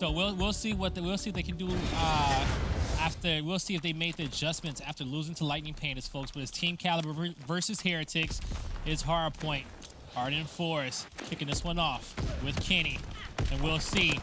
So we'll see we'll see if they can do after. We'll see if they made the adjustments after losing to Lightning Pandas, folks. But it's Team Kaliber versus Heretics. It's hard point. Arden Forrest kicking this one off with Kenny, and we'll see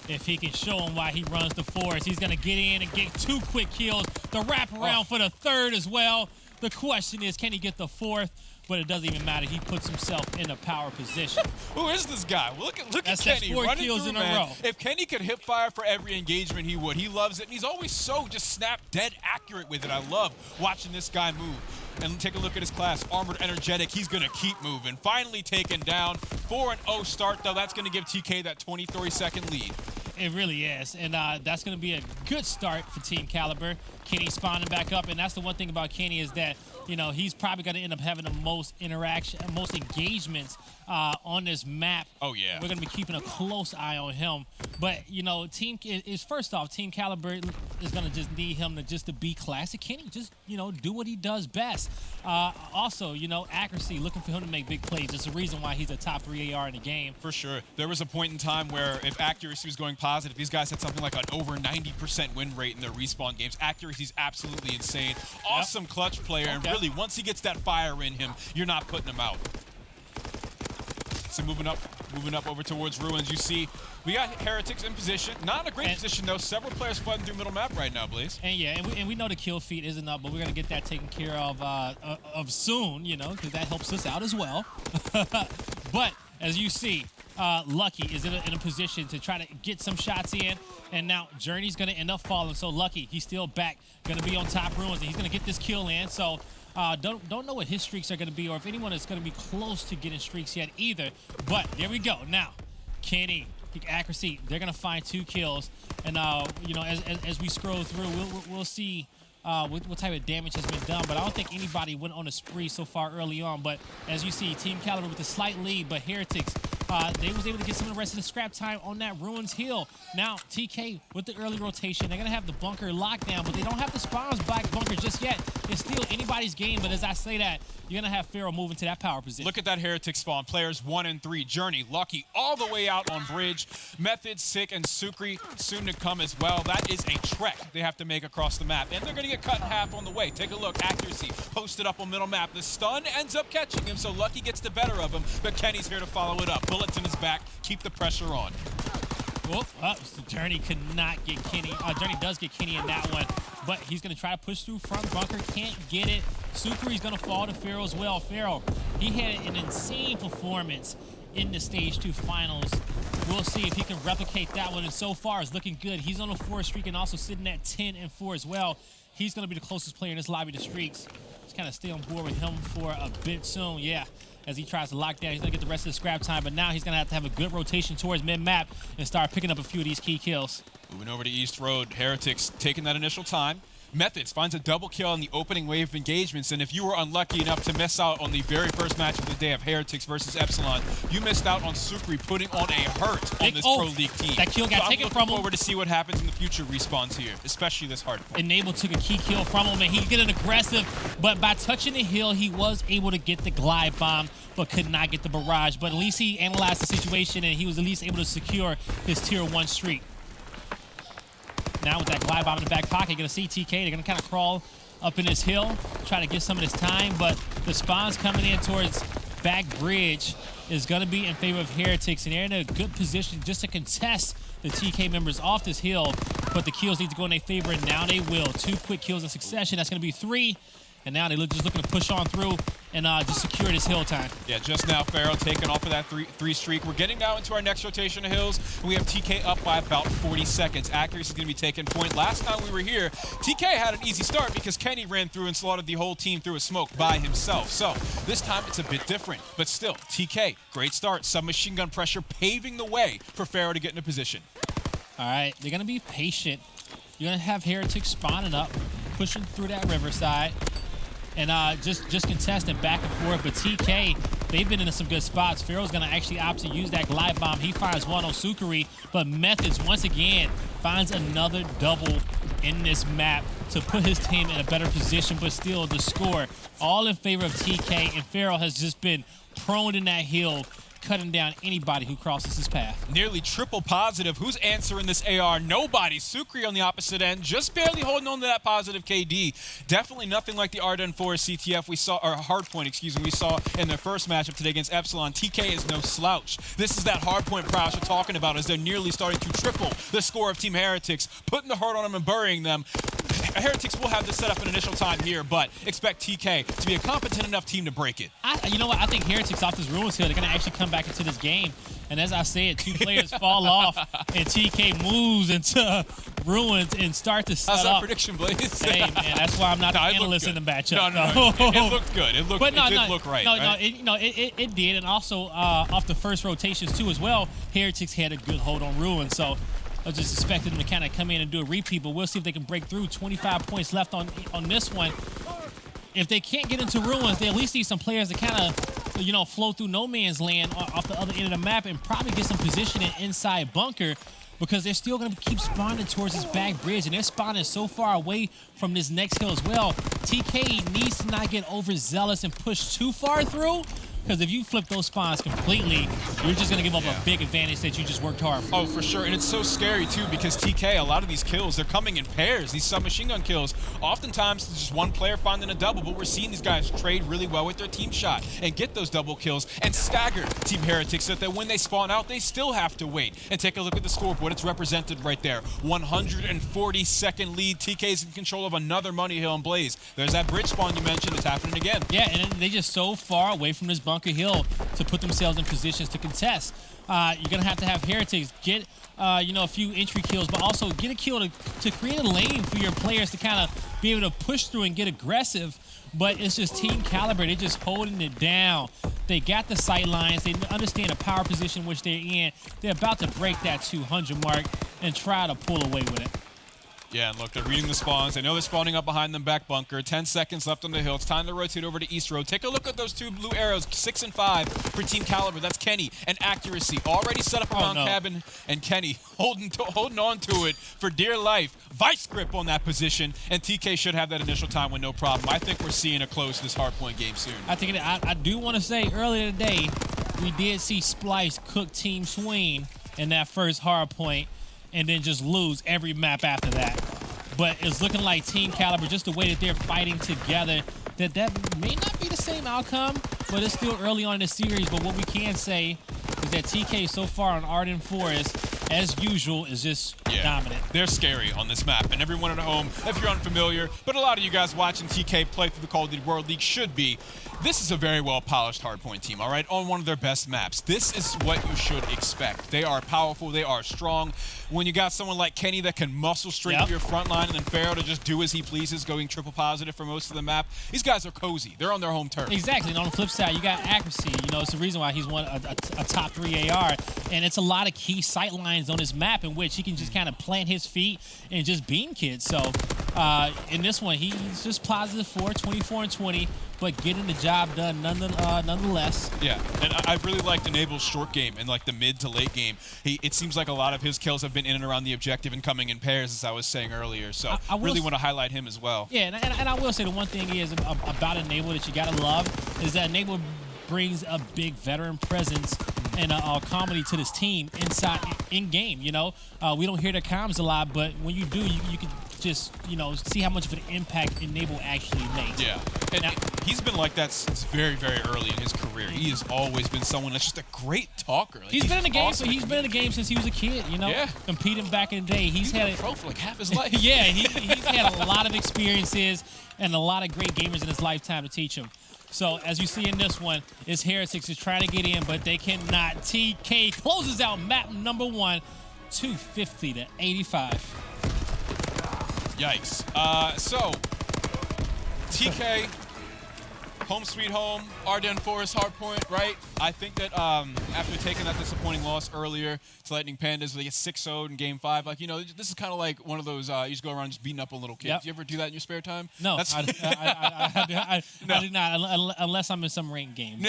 if he can show him why he runs the Forest. He's gonna get in and get 2 quick kills. The wraparound for the 3rd as well. The question is, can he get the 4th? But it doesn't even matter. He puts himself in a power position. Who is this guy? Look at Kenny 4 running kills through, in a man. row. If Kenny could hip fire for every engagement, he would. He loves it, and he's always so just snap dead accurate with it. I love watching this guy move. And take a look at his class. Armored Energetic, he's going to keep moving. Finally taken down. 4-0 start, though. That's going to give TK that 23-second lead. It really is, and that's going to be a good start for Team Kaliber. Kenny spawning back up, and that's the one thing about Kenny is that, you know, he's probably going to end up having the most interaction, most engagements on this map. Oh, yeah. We're going to be keeping a close eye on him. But, you know, first off, Team Kaliber is going to just need him to be classic Kenny. Just, you know, do what he does best. Also, you know, accuracy, looking for him to make big plays. It's the reason why he's a top 3 AR in the game. For sure. There was a point in time where if accuracy was going positive, these guys had something like an over 90% win rate in their respawn games. Accuracy is absolutely insane. Awesome clutch player, and really, once he gets that fire in him, you're not putting him out. So moving up over towards Ruins, you see we got Heretics in position. Not in a great position, though. Several players flooding through middle map right now, Blaze. And yeah, and we know the kill feed isn't up, but we're going to get that taken care of soon, you know, because that helps us out as well. But as you see, Lucky is in a position to try to get some shots in, and now Journey's going to end up falling. So Lucky, he's still back, going to be on top Ruins, and he's going to get this kill in. So don't know what his streaks are going to be, or if anyone is going to be close to getting streaks yet either. But there we go. Now, Kenny, accuracy, they're going to find 2 kills, and you know, as we scroll through, we'll see what type of damage has been done. But I don't think anybody went on a spree so far early on. But as you see, Team Kaliber with a slight lead, but Heretics, they was able to get some of the rest of the scrap time on that Ruins Hill. Now, TK with the early rotation, they're going to have the bunker locked down, but they don't have the spawns back bunker just yet. It's still anybody's game, but as I say that, you're going to have Pharaoh moving to that power position. Look at that Heretic spawn. Players 1 and 3. Journey, Lucky, all the way out on Bridge. Method, Sick, and Sukri soon to come as well. That is a trek they have to make across the map, and they're going to get cut in half on the way. Take a look. Accuracy posted up on middle map. The stun ends up catching him, so Lucky gets the better of him, but Kenny's here to follow it up. Bullets in his back. Keep the pressure on. Journey could not get Kenny. Journey does get Kenny in that one, but he's going to try to push through front bunker. Can't get it. Sukri's going to fall to Pharaoh as well. Pharaoh, he had an insane performance in the Stage 2 finals. We'll see if he can replicate that one, and so far it's looking good. He's on a 4 streak and also sitting at 10 and 4 as well. He's going to be the closest player in this lobby to streaks. Just kind of stay on board with him for a bit soon. Yeah, as he tries to lock down, he's going to get the rest of the scrap time, but now he's going to have a good rotation towards mid-map and start picking up a few of these key kills. Moving over to East Road, Heretics taking that initial time. Methods finds a double kill in the opening wave of engagements, and if you were unlucky enough to miss out on the very first match of the day of Heretics versus Epsilon, you missed out on Sukri putting on a hurt on this Pro League team. That kill got taken from him. I'm looking forward to see what happens in the future respawns here, especially this hard point. Enable took a key kill from him, and he getting aggressive, but by touching the hill, he was able to get the glide bomb, but could not get the barrage. But at least he analyzed the situation, and he was at least able to secure his tier 1 streak. Now with that glide bomb in the back pocket, you're going to see TK. They're going to kind of crawl up in this hill, try to get some of this time, but the spawns coming in towards back bridge is going to be in favor of Heretics, and they're in a good position just to contest the TK members off this hill, but the kills need to go in their favor, and now they will. 2 quick kills in succession. That's going to be 3. And now they're just looking to push on through and just secure this hill time. Yeah, just now Pharaoh taking off of that 3 streak. We're getting now into our next rotation of hills, and we have TK up by about 40 seconds. Accuracy is going to be taken point. Last time we were here, TK had an easy start because Kenny ran through and slaughtered the whole team through a smoke by himself. So this time it's a bit different, but still, TK, great start. Submachine gun pressure paving the way for Pharaoh to get into position. All right, they're going to be patient. You're going to have Heretics spawning up, pushing through that riverside, and just contesting back and forth. But TK, they've been in some good spots. Pharaoh's going to actually opt to use that glide bomb. He fires one on Sukri, but Methods, once again, finds another double in this map to put his team in a better position, but still the score all in favor of TK. And Pharaoh has just been prone in that hill, cutting down anybody who crosses his path. Nearly triple positive. Who's answering this AR? Nobody. Sukri on the opposite end, just barely holding on to that positive KD. Definitely nothing like the Arden Forest CTF we saw, or Hardpoint, excuse me, we saw in their first matchup today against Epsilon. TK is no slouch. This is that Hardpoint prowess we're talking about, as they're nearly starting to triple the score of Team Heretics, putting the hurt on them and burying them. Heretics will have this set up in initial time here, but expect TK to be a competent enough team to break it. You know what? I think Heretics off this Ruins hill, they're going to actually come back into this game. And as I said, 2 players fall off, and TK moves into Ruins and start to set How's up. that prediction, Blaze? Hey, man, that's why I'm not the analyst in the matchup. No. It looked good. It did look right. It did. And also, off the first rotations, too, as well, Heretics had a good hold on Ruins. So I was just expecting them to kind of come in and do a repeat, but we'll see if they can break through. 25 points left on this one. If they can't get into Ruins, they at least need some players to kind of, flow through no man's land off the other end of the map and probably get some positioning inside bunker, because they're still going to keep spawning towards this back bridge, and they're spawning so far away from this next hill as well. TK needs to not get overzealous and push too far through, because if you flip those spawns completely, you're just going to give up a big advantage that you just worked hard for. Oh, for sure. And it's so scary, too, because TK, a lot of these kills, they're coming in pairs. These submachine gun kills, oftentimes it's just one player finding a double, but we're seeing these guys trade really well with their team shot and get those double kills and stagger Team Heretics so that when they spawn out, they still have to wait. And take a look at the scoreboard. It's represented right there. 140-second lead. TK's in control of another Money Hill and Blaze. There's that bridge spawn you mentioned. It's happening again. Yeah, and they're just so far away from this bunker hill to put themselves in positions to contest. You're going to have Heretics get, a few entry kills, but also get a kill to create a lane for your players to kind of be able to push through and get aggressive. But it's just Team Kaliber. They're just holding it down. They got the sight lines. They understand the power position which they're in. They're about to break that 200 mark and try to pull away with it. Yeah, and look, they're reading the spawns. They know they're spawning up behind them back bunker. 10 seconds left on the hill. It's time to rotate over to East Road. Take a look at those 2 blue arrows, 6 and 5 for Team Kaliber. That's Kenny and Accuracy. Already set up around Cabin, and Kenny holding on to it for dear life. Vice grip on that position, and TK should have that initial time with no problem. I think we're seeing a close this hardpoint game soon. I do want to say earlier today, we did see Splice cook Team Swing in that first hardpoint, and then just lose every map after that. But it's looking like Team Kaliber, just the way that they're fighting together, that may not be the same outcome, but it's still early on in the series. But what we can say is that TK so far on Arden Forest, as usual, is just dominant. They're scary on this map, and everyone at home, if you're unfamiliar, but a lot of you guys watching TK play through the Call of Duty World League should be. This is a very well-polished hardpoint team, all right, on one of their best maps. This is what you should expect. They are powerful. They are strong. When you got someone like Kenny that can muscle straight to your front line, and then Pharaoh to just do as he pleases, going triple positive for most of the map, these guys are cozy. They're on their home turf. Exactly. And on the flip side, you got Accuracy. It's the reason why he's won a top 3 AR. And it's a lot of key sight lines on this map in which he can just kind of plant his feet and just beam kids. So in this one, he's just positive 4, 24 and 20. But getting the job done nonetheless. Yeah, and I really liked Enable's short game and like the mid to late game. It seems like a lot of his kills have been in and around the objective and coming in pairs, as I was saying earlier. So I really want to highlight him as well. Yeah, and I will say the one thing is about Enable that you gotta love is that Enable brings a big veteran presence and a comedy to this team in game. We don't hear their comms a lot, but when you do, you can just see how much of an impact Enable actually makes. Yeah, and he's been like that since very, very early in his career. He has always been someone that's just a great talker. He's been in the game. Awesome. He's been in the game since he was a kid. Competing back in the day. He's had a pro for like half his life. Yeah, he's had a lot of experiences and a lot of great gamers in his lifetime to teach him. So as you see in this one, it's Heretics is trying to get in, but they cannot. TK closes out map number 1, 250 to 85. Yikes. So, TK, home sweet home, Arden Forest hardpoint, right? I think that after taking that disappointing loss earlier to Lightning Pandas, they get 6-0'd in Game 5. This is kind of like one of those, you just go around just beating up on little kids. Yep. You ever do that in your spare time? No, I do not, unless I'm in some ranked game.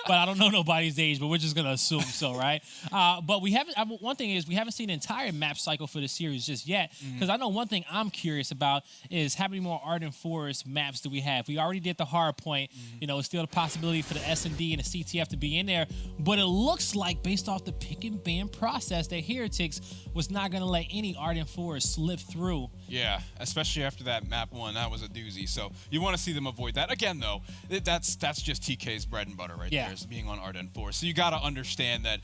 but I don't know nobody's age, but we're just gonna assume so, right? But we haven't. One thing is we haven't seen an entire map cycle for the series just yet, because I know one thing I'm curious about is how many more Ardent Forest maps do we have? We already did the hard point. You know, it's still a possibility for the S&D and the CTF to be in there, but it looks like based off the pick and ban process that Heretics was not gonna let any Ardent Forest slip through. Yeah, especially after that map 1, that was a doozy. So you want to see them avoid that. Again, though, that's just TK's bread and butter right there, is being on Ardent Forest. So you got to understand that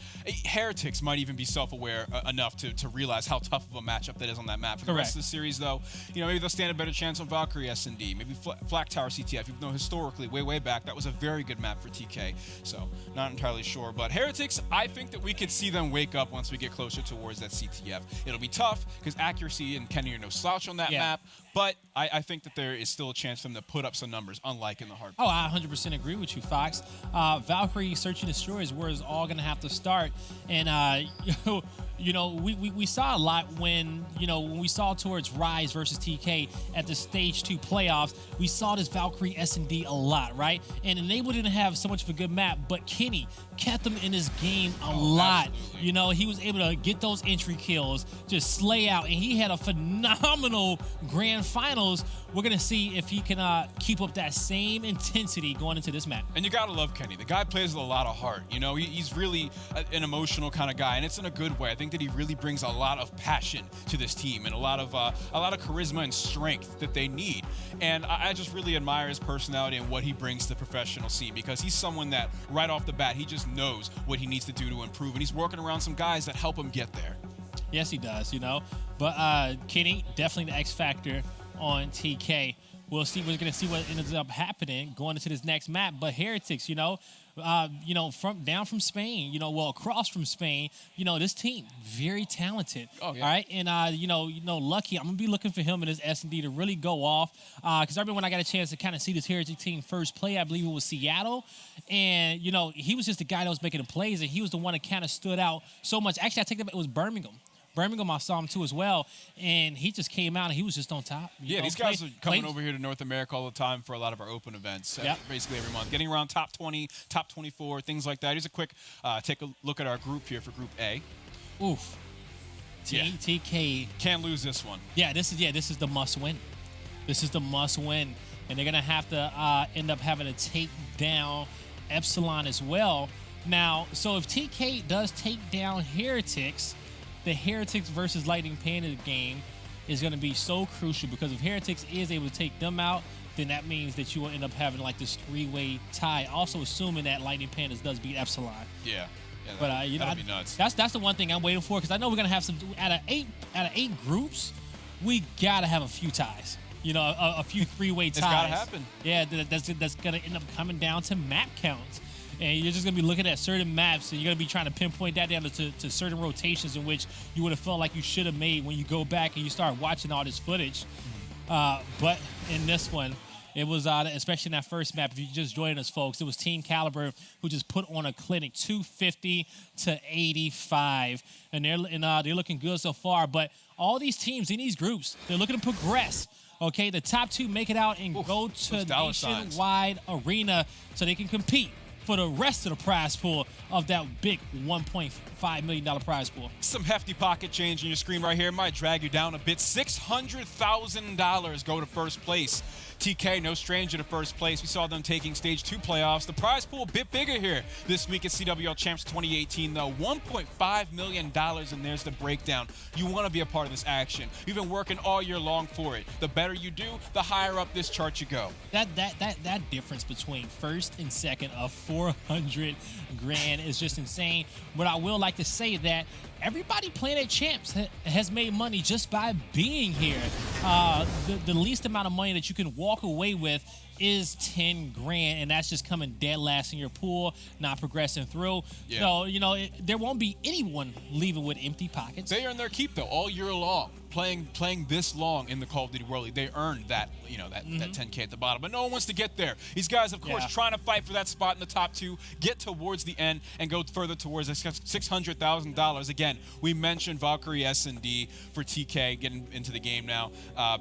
Heretics might even be self-aware enough to realize how tough of a matchup that is on that map. For the rest of the series, though, you know, maybe they'll stand a better chance on Valkyrie S&D, maybe Flak Tower CTF, even though historically, way back, that was a very good map for TK. So not entirely sure. But Heretics, I think that we could see them wake up once we get closer towards that CTF. It'll be tough because accuracy and Kenny are no slouch on that map, but I think that there is still a chance for them to put up some numbers, unlike in the hard. Oh, I 100% agree with you, Fox. Valkyrie Search and Destroy is where it's all going to have to start. And, you know, we saw a lot when we saw towards Rise versus TK at the Stage 2 playoffs. We saw this Valkyrie S&D a lot, right? And Enable didn't have so much of a good map, but Kenny kept them in this game a lot. Absolutely. You know, he was able to get those entry kills, just slay out, and he had a phenomenal grand finals. We're going to see if he can keep up that same intensity going into this map. And you got to love Kenny. The guy plays with a lot of heart. You know, he's really an emotional kind of guy, and it's in a good way. I think that he really brings a lot of passion to this team and a lot of charisma and strength that they need. And I just really admire his personality and what he brings to the professional scene, because he's someone that right off the bat, he just knows what he needs to do to improve, and he's working around some guys that help him get there. Yes, he does, you know. But Kenny, definitely the X factor on TK. We're going to see what ends up happening going into this next map. But Heretics, from Spain, across from Spain, this team very talented. Oh, yeah. All right, and Lucky, I'm gonna be looking for him in his S&D to really go off. Because I remember when I got a chance to kind of see this Heretic team first play, I believe it was Seattle, and he was just the guy that was making the plays, and he was the one that kind of stood out so much. Actually, I take that back, it was Birmingham. I saw him too as well, and he just came out and he was just on top. These guys are coming over here to North America all the time for a lot of our open events, basically every month, getting around top 20, top 24, things like that. Here's a quick take a look at our group here for Group A. Oof. TK. Can't lose this one. This is the must win. This is the must win, and they're gonna have to end up having to take down Epsilon as well. Now, so if TK does take down Heretics, the Heretics versus Lightning Panda game is going to be so crucial, because if Heretics is able to take them out, then that means that you will end up having like this three-way tie. Also, assuming that Lightning Pandas does beat Epsilon. Yeah, but that'd be nuts. That's the one thing I'm waiting for, because I know we're going to have some out of eight groups. We gotta have a few ties. A few three-way ties. It's gotta happen. Yeah, that's going to end up coming down to map counts. And you're just going to be looking at certain maps, and you're going to be trying to pinpoint that down to certain rotations in which you would have felt like you should have made when you go back and you start watching all this footage. But in this one, it was, especially in that first map, if you just joined us, folks, it was Team Kaliber who just put on a clinic, 250 to 85. And they're looking good so far. But all these teams in these groups, they're looking to progress. Okay, the top two make it out and go to nationwide arena so they can compete for the rest of the prize pool of that big $1.5 million prize pool. Some hefty pocket change on your screen right here might drag you down a bit. $600,000 go to first place. TK, no stranger to first place. We saw them taking Stage 2 playoffs. The prize pool a bit bigger here this week at CWL Champs 2018, though. $1.5 million, and there's the breakdown. You want to be a part of this action. You've been working all year long for it. The better you do, the higher up this chart you go. That difference between first and second of $400 grand is just insane. But I will like to say that everybody playing at Champs has made money just by being here. The least amount of money that you can walk away with is 10 grand, and that's just coming dead last in your pool, not progressing through. So, there won't be anyone leaving with empty pockets. They earn their keep, though, all year long. playing this long in the Call of Duty World League, they earned that, you know, that 10K at the bottom. But no one wants to get there. These guys, of course, trying to fight for that spot in the top 2, get towards the end, and go further towards the $600,000. Again, we mentioned Valkyrie S&D for TK getting into the game now,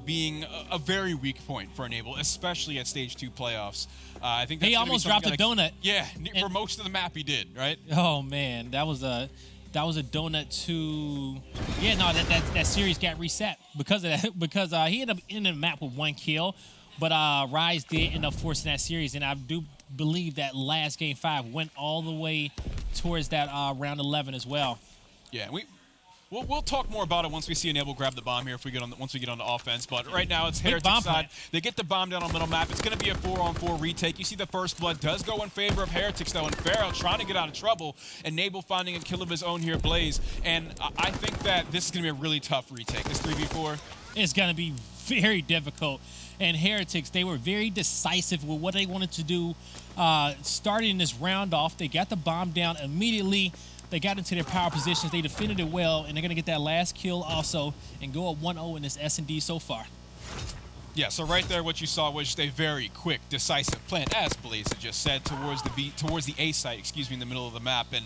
being a very weak point for Enable, especially at Stage 2 playoffs. I think that's he almost dropped a donut. Yeah, for most of the map he did, right? Oh man, that was a donut to that series got reset because of that, because he ended up in the map with 1 kill, but Rise did end up forcing that series, and I do believe that last game 5 went all the way towards that round 11 as well. Yeah, We'll talk more about it once we see Enable grab the bomb here once we get on the offense. But right now it's Heretics side. They get the bomb down on middle map. It's going to be a 4-on-4 retake. You see the first blood does go in favor of Heretics though, and Pharaoh trying to get out of trouble. Enable finding a kill of his own here, Blaze. And I think that this is going to be a really tough retake. This 3v4. It's going to be very difficult. And Heretics, they were very decisive with what they wanted to do. Starting this round off, they got the bomb down immediately. They got into their power positions. They defended it well, and they're going to get that last kill also and go up 1-0 in this S&D so far. Yeah, so right there what you saw was just a very quick, decisive plan, as Blaze had just said, towards the A site, in the middle of the map. And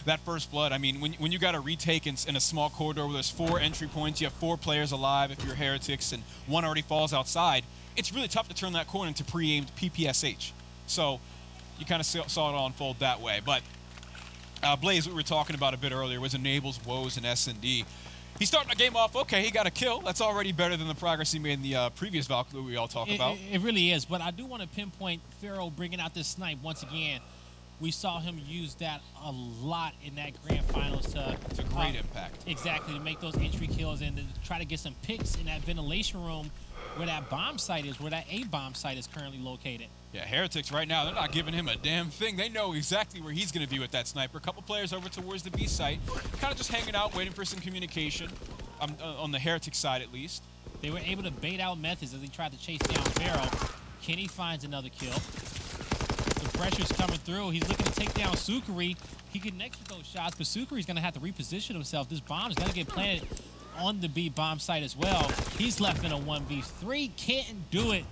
that first blood, I mean, when you got a retake in a small corridor where there's 4 entry points, you have 4 players alive if you're Heretics, and 1 already falls outside, it's really tough to turn that corner into pre-aimed PPSH. So you kind of saw it all unfold that way. But Blaze, what we were talking about a bit earlier, was Enable's woes in S&D. He's starting the game off, okay, he got a kill. That's already better than the progress he made in the previous Valkyrie we all talk about. It really is, but I do want to pinpoint Pharaoh bringing out this snipe once again. We saw him use that a lot in that grand finals. It's a great impact. Exactly, to make those entry kills and to try to get some picks in that ventilation room where that bomb site is, where that A bomb site is currently located. Yeah, Heretics right now, they're not giving him a damn thing. They know exactly where he's going to be with that sniper. A couple players over towards the B site, kind of just hanging out, waiting for some communication, on the Heretics side at least. They were able to bait out Methods as they tried to chase down Pharaoh. Kenny finds another kill. The pressure's coming through. He's looking to take down Sukari. He connects with those shots, but Sukari's going to have to reposition himself. This bomb is going to get planted on the B bomb site as well. He's left in a 1v3. Can't do it.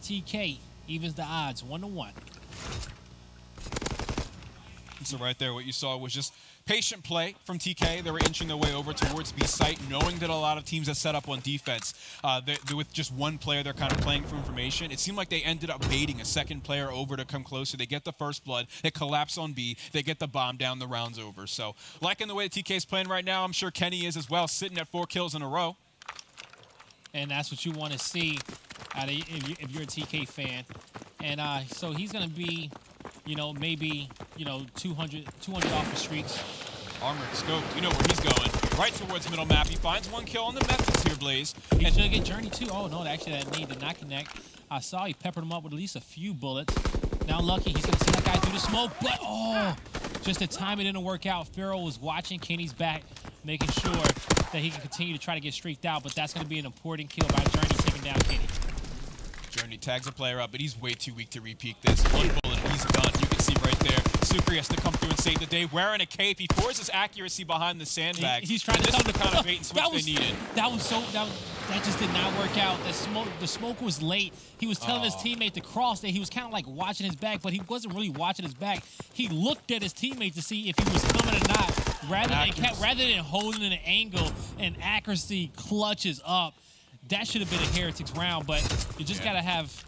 TK evens the odds 1-1. So right there, what you saw was just patient play from TK. They were inching their way over towards B site, knowing that a lot of teams that set up on defense, with just one player, they're kind of playing for information. It seemed like they ended up baiting a second player over to come closer. They get the first blood, they collapse on B, they get the bomb down, the round's over. So liking the way TK's playing right now, I'm sure Kenny is as well, sitting at 4 kills in a row. And that's what you want to see if you're a TK fan. And so he's going to be, maybe, 200 off the streaks. Armored scope, you know where he's going. Right towards middle map. He finds 1 kill on the Methods here, Blaze. He should get Journey too. Oh, no, actually that need did not connect. I saw he peppered him up with at least a few bullets. Now Lucky, he's going to see that guy through the smoke. But, just the time it didn't work out. Pharaoh was watching Kenny's back, making sure that he can continue to try to get streaked out. But that's going to be an important kill by Journey taking down Kenny. Journey tags a player up, but he's way too weak to repeat this. 1 bullet and he's done. You can see right there. Sukari has to come through and save the day. Wearing a cape, he forces accuracy behind the sandbags. He's trying to come to the kind of bait and switch they needed. That just did not work out. The smoke was late. He was telling his teammate to cross that he was kind of like watching his back, but he wasn't really watching his back. He looked at his teammate to see if he was coming or not, rather than holding an angle and accuracy clutches up. That should have been a Heretics round, but you just got to have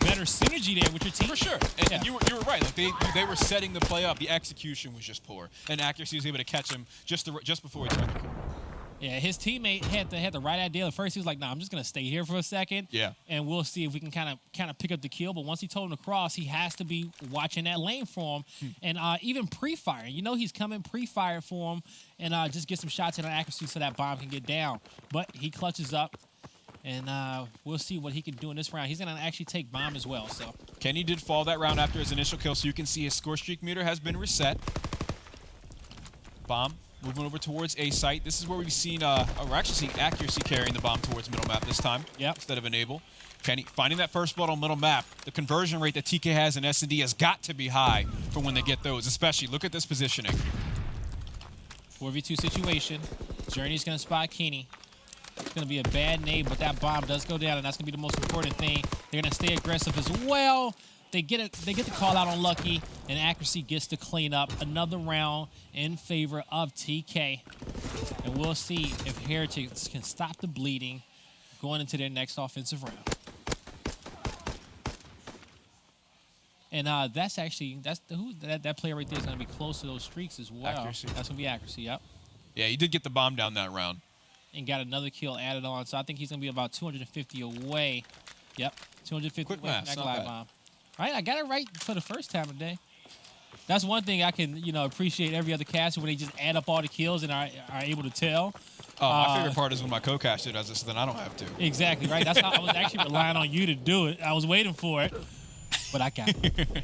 better synergy there with your team. For sure. And you were right. Like they were setting the play up. The execution was just poor. And accuracy was able to catch him just before he turned the corner. Yeah, his teammate had the right idea. At first, he was like, "Nah, I'm just gonna stay here for a second, and we'll see if we can kind of pick up the kill." But once he told him to cross, he has to be watching that lane for him, and even pre-firing. He's coming pre-fire for him, and just get some shots in on accuracy so that bomb can get down. But he clutches up, and we'll see what he can do in this round. He's gonna actually take bomb as well. So Kenny did fall that round after his initial kill, so you can see his score streak meter has been reset. Bomb. Moving over towards A site. This is where we've seen, we're actually seeing accuracy carrying the bomb towards middle map this time. Instead of Enable. Kenny finding that first blood on middle map. The conversion rate that TK has in S&D has got to be high for when they get those, especially. Look at this positioning. 4v2 situation. Journey's going to spot Kenny. It's going to be a bad nade, but that bomb does go down, and that's going to be the most important thing. They're going to stay aggressive as well. They get the call out on Lucky, and Accuracy gets to clean up another round in favor of TK. And we'll see if Heretics can stop the bleeding going into their next offensive round. And that's actually that player right there is going to be close to those streaks as well. Accuracy. That's going to be Accuracy. Yep. Yeah, he did get the bomb down that round. And got another kill added on, so I think he's going to be about 250 away. Yep, 250 Quick away math, from that not glide bad. bomb. All right, I got it right for the first time today. That's one thing I can, appreciate every other caster when they just add up all the kills and are able to tell. Oh, my favorite part is when my co-caster does this, so then I don't have to. Exactly, right? That's how I was actually relying on you to do it. I was waiting for it, but I got it.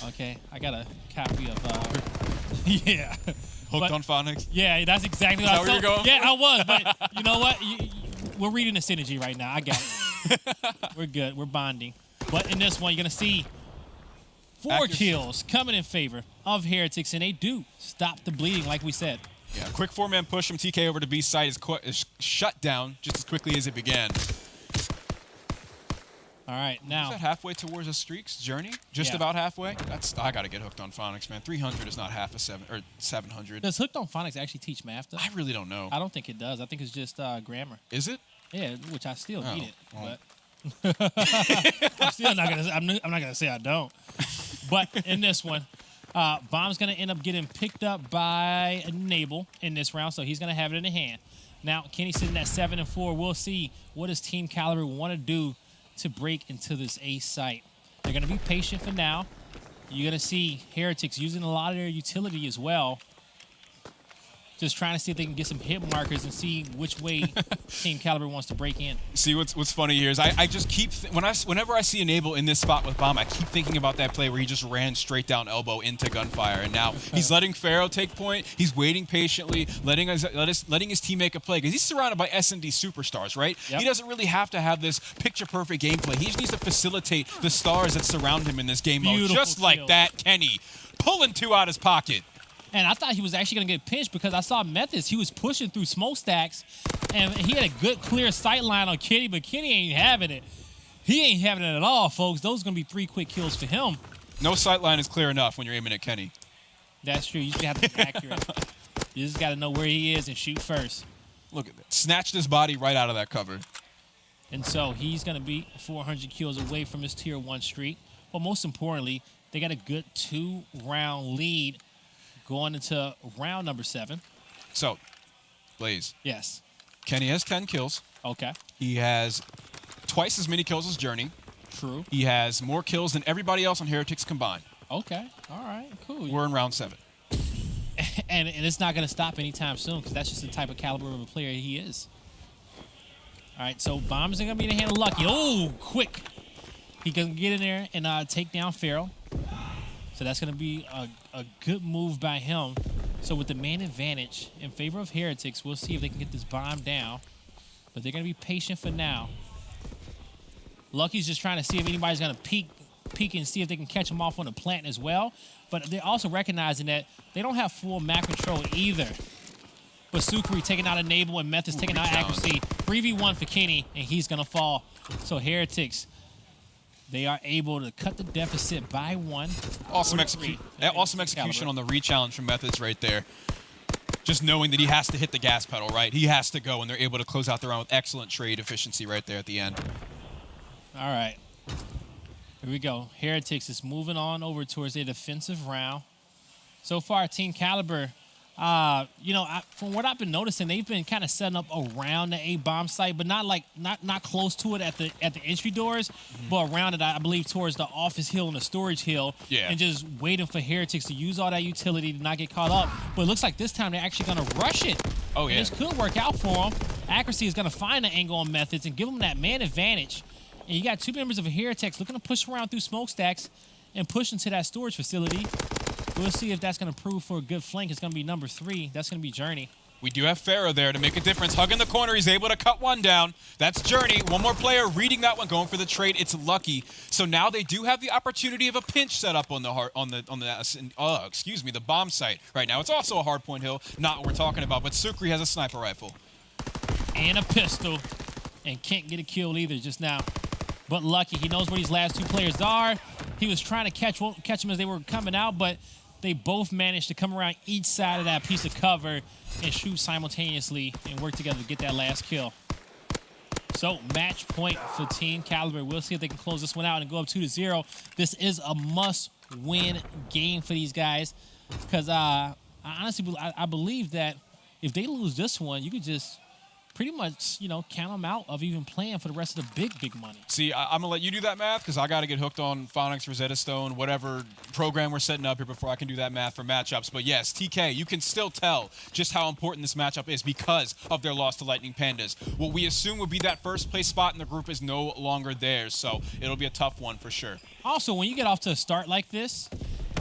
Okay, I got a copy of, yeah. Hooked on Phonics? Yeah, that's exactly what Is I that where you're going? Yeah, I was, but you know what? We're reading the synergy right now. I got it. We're good. We're bonding. But in this one, you're going to see 4 kills coming in favor of Heretics, and they do stop the bleeding, like we said. Yeah, quick 4-man push from TK over to B site is shut down just as quickly as it began. All right, now. Is that halfway towards a streak's journey? Just about halfway? I got to get hooked on Phonics, man. 300 is not half a 700. Does Hooked on Phonics actually teach math, though? I really don't know. I don't think it does. I think it's just grammar. Is it? Yeah, which I still need it, well. but I'm still not gonna. I'm not gonna say I don't. But in this one, Bomb's gonna end up getting picked up by Enable in this round, so he's gonna have it in the hand. Now Kenny's sitting at 7 and 4. We'll see what does Team Kaliber want to do to break into this A site. They're gonna be patient for now. You're gonna see Heretics using a lot of their utility as well. Just trying to see if they can get some hit markers and see which way Team Kaliber wants to break in. See, what's funny here is I just keep whenever I see Enable in this spot with Bomb, I keep thinking about that play where he just ran straight down elbow into gunfire, and now he's letting Pharaoh take point. He's waiting patiently, letting his team make a play because he's surrounded by S&D superstars, right? Yep. He doesn't really have to have this picture-perfect gameplay. He just needs to facilitate the stars that surround him in this game mode, Beautiful just like kill. that. Kenny pulling 2 out his pocket. And I thought he was actually going to get pinched because I saw Methods. He was pushing through smokestacks, and he had a good, clear sight line on Kenny, but Kenny ain't having it. He ain't having it at all, folks. Those are going to be 3 quick kills for him. No sight line is clear enough when you're aiming at Kenny. That's true. You just have to be accurate. You just got to know where he is and shoot first. Look at that. Snatched his body right out of that cover. And so he's going to be 400 kills away from his Tier 1 streak. But most importantly, they got a good 2-round lead going into round number 7. So, Blaze. Yes. Kenny has 10 kills. Okay. He has twice as many kills as Journey. True. He has more kills than everybody else on Heretics combined. Okay. All right. Cool. We're in round 7. And it's not going to stop anytime soon because that's just the type of caliber of a player he is. All right. So Bombs are going to be in the hand of Lucky. Oh, quick. He can get in there and take down Pharaoh. So that's going to be a good move by him. So with the man advantage in favor of Heretics, we'll see if they can get this bomb down. But they're going to be patient for now. Lucky's just trying to see if anybody's going to peek and see if they can catch him off on the plant as well. But they're also recognizing that they don't have full map control either. But Sukri taking out Enable and Methods taking out Accuracy. 3v1 for Kenny, and he's going to fall. So Heretics, they are able to cut the deficit by 1. Awesome execution on the re-challenge from Methods right there. Just knowing that he has to hit the gas pedal, right? He has to go, and they're able to close out the round with excellent trade efficiency right there at the end. All right. Here we go. Heretics is moving on over towards their defensive round. So far, Team Kaliber, from what I've been noticing, they've been kind of setting up around the A-bomb site, but not close to it at the entry doors, but around it, I believe, towards the office hill and the storage hill, and just waiting for Heretics to use all that utility to not get caught up. But it looks like this time they're actually going to rush it. Oh, yeah. And this could work out for them. Accuracy is going to find the angle on Methods and give them that man advantage. And you got 2 members of Heretics looking to push around through smokestacks and push into that storage facility. We'll see if that's going to prove for a good flank. It's going to be number 3. That's going to be Journey. We do have Pharaoh there to make a difference. Hugging the corner, he's able to cut 1 down. That's Journey. 1 more player reading that one, going for the trade. It's Lucky. So now they do have the opportunity of a pinch set up on the bomb site right now. It's also a hard point hill, not what we're talking about, but Sukri has a sniper rifle. and a pistol, and can't get a kill either just now. But Lucky, he knows where these last two players are. He was trying to catch them as they were coming out, but they both managed to come around each side of that piece of cover and shoot simultaneously and work together to get that last kill. So match point for Team Kaliber. We'll see if they can close this one out and go up 2-0. This is a must-win game for these guys because I believe that if they lose this one, you could just pretty much, count them out of even playing for the rest of the big money. See, I'm going to let you do that math because I got to get hooked on Phonics, Rosetta Stone, whatever program we're setting up here before I can do that math for matchups. But yes, TK, you can still tell just how important this matchup is because of their loss to Lightning Pandas. What we assume would be that first place spot in the group is no longer theirs, so it'll be a tough one for sure. Also, when you get off to a start like this,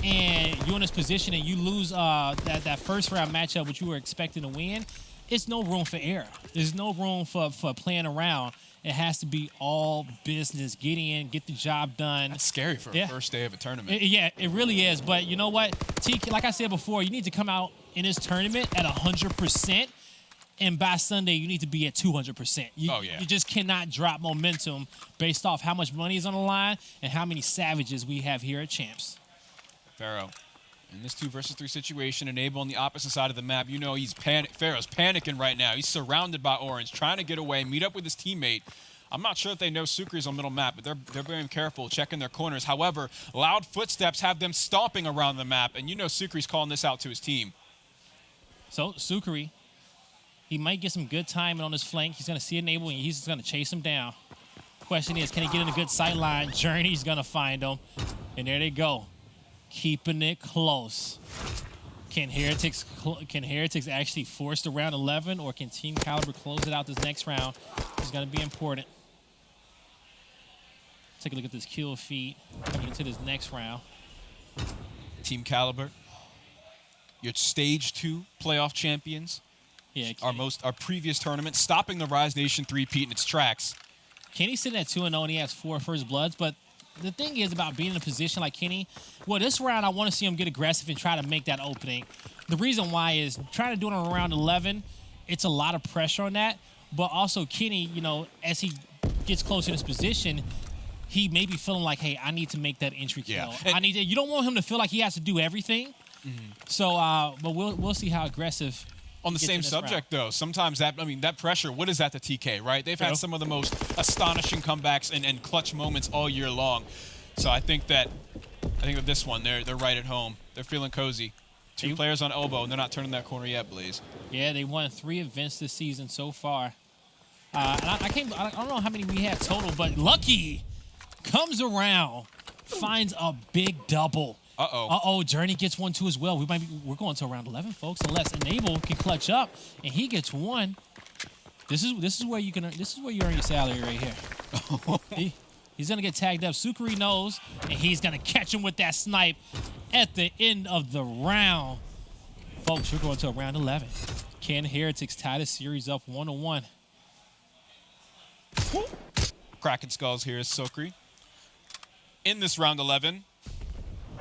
and you're in this position and you lose that first round matchup, which you were expecting to win, it's no room for error. There's no room for playing around. It has to be all business. Get in, get the job done. That's scary for a first day of a tournament. It really is. But you know what? TK, like I said before, you need to come out in this tournament at 100%. And by Sunday, you need to be at 200%. You just cannot drop momentum based off how much money is on the line and how many savages we have here at Champs. Pharaoh. In this 2 versus 3 situation, Enable on the opposite side of the map, he's Pharaoh's panicking right now. He's surrounded by Orange, trying to get away, meet up with his teammate. I'm not sure if they know Sukri's on middle map, but they're very careful, checking their corners. However, loud footsteps have them stomping around the map, and Sukri's calling this out to his team. So Sukri, he might get some good timing on his flank. He's going to see Enable, and he's just going to chase him down. Question is, can he get in a good sight line? Journey's going to find him, and there they go. Keeping it close. Can Heretics actually force the round 11, or can Team Kaliber close it out this next round? It's going to be important. Take a look at this kill feed coming into this next round. Team Kaliber, your stage 2 playoff champions. Yeah, our previous tournament, stopping the Rise Nation 3-peat in its tracks. Kenny's sitting at 2-0 and he has 4 first bloods, but the thing is about being in a position like Kenny, well, this round I want to see him get aggressive and try to make that opening. The reason why is trying to do it on round 11, it's a lot of pressure on that. But also Kenny, as he gets closer to this position, he may be feeling like, hey, I need to make that entry kill. Yeah. You don't want him to feel like he has to do everything. So, but we'll see how aggressive. On the same subject, though, sometimes that pressure, what is that to TK, right? They've had some of the most astonishing comebacks and clutch moments all year long. So I think that this one, they're right at home. They're feeling cozy. 2 players on elbow, and they're not turning that corner yet, Blaze. Yeah, they won 3 events this season so far. And I don't know how many we had total, but Lucky comes around, finds a big double. Uh-oh, Journey gets 1 too as well. We're going to around 11, folks, unless Enable can clutch up and he gets 1. This is where you earn your salary right here. He's gonna get tagged up. Sukri knows, and he's gonna catch him with that snipe at the end of the round. Folks, we're going to round 11. Can Heretics tie the series up 1-1? Cracking skulls here is Sukri. In this round 11,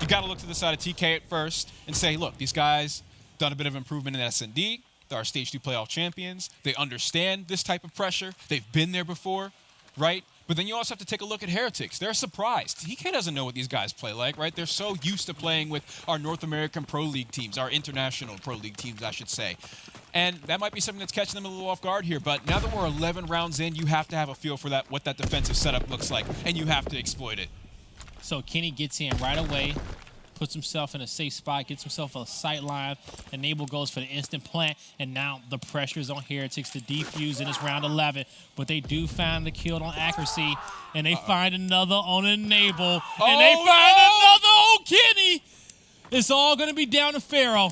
you got to look to the side of TK at first and say, look, these guys done a bit of improvement in S&D. They're our Stage 2 playoff champions. They understand this type of pressure. They've been there before, right? But then you also have to take a look at Heretics. They're surprised. TK doesn't know what these guys play like, right? They're so used to playing with our North American Pro League teams, our international Pro League teams, I should say. And that might be something that's catching them a little off guard here. But now that we're 11 rounds in, you have to have a feel for what that defensive setup looks like, and you have to exploit it. So Kenny gets in right away, puts himself in a safe spot, gets himself a sight line. Enable goes for the instant plant, and now the pressure is on Heretics to defuse in this round 11. But they do find the kill on accuracy, and they find another on Enable, and they find another on Kenny. It's all going to be down to Pharaoh.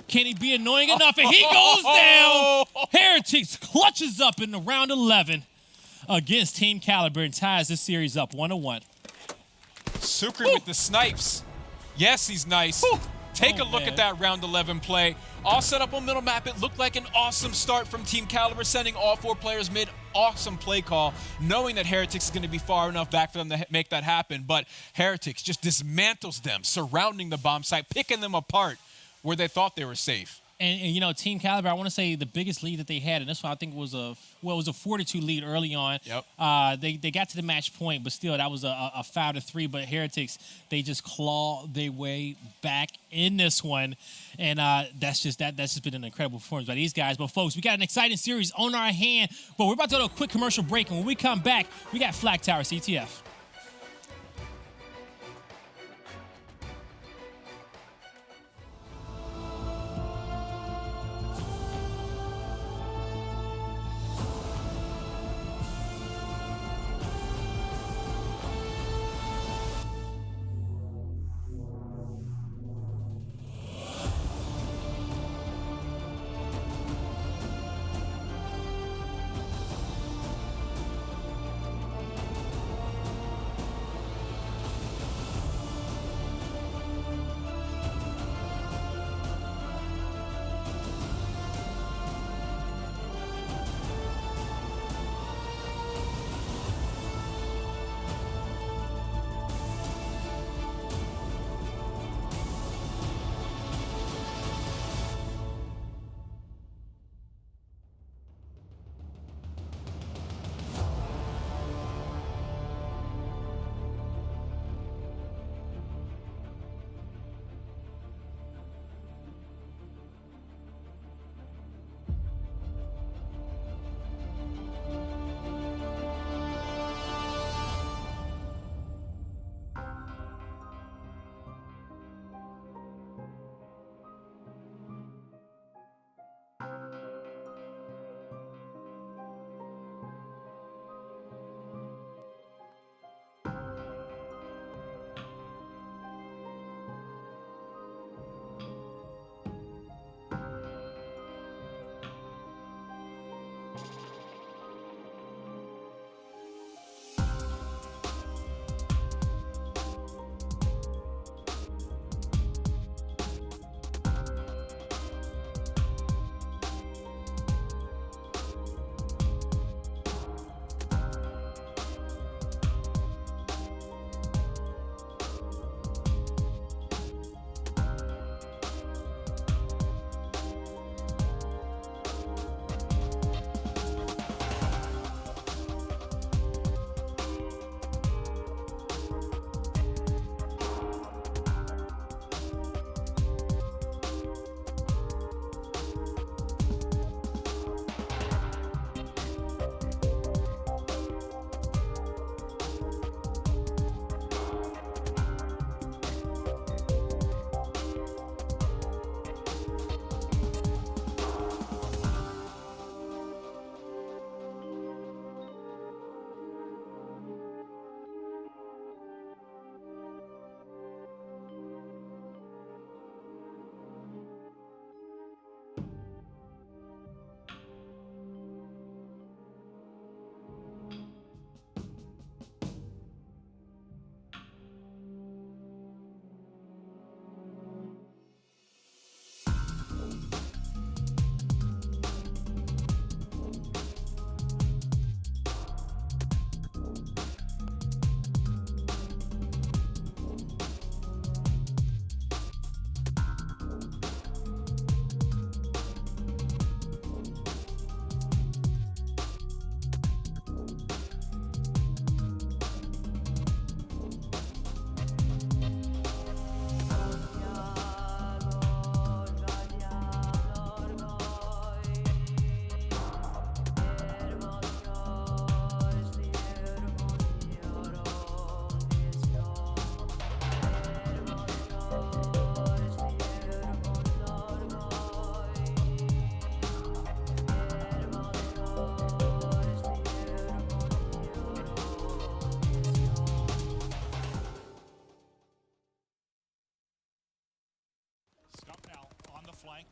Can he be annoying enough? And he goes down. Heretics clutches up in the round 11 against Team Kaliber and ties this series up 1-1. Sukri with the snipes. Yes, he's nice. Take a look at that round 11 play. All set up on middle map. It looked like an awesome start from Team Kaliber, sending all 4 players mid. Awesome play call, knowing that Heretics is going to be far enough back for them to make that happen. But Heretics just dismantles them, surrounding the bomb site, picking them apart where they thought they were safe. And you know, Team Kaliber, I want to say the biggest lead that they had, and this one I think was it was a 4-2 lead early on. Yep. They got to the match point, but still that was a 5-3. But Heretics, they just clawed their way back in this one, and that's just been an incredible performance by these guys. But folks, we got an exciting series on our hand, but we're about to go to a quick commercial break, and when we come back, we got Flag Tower CTF.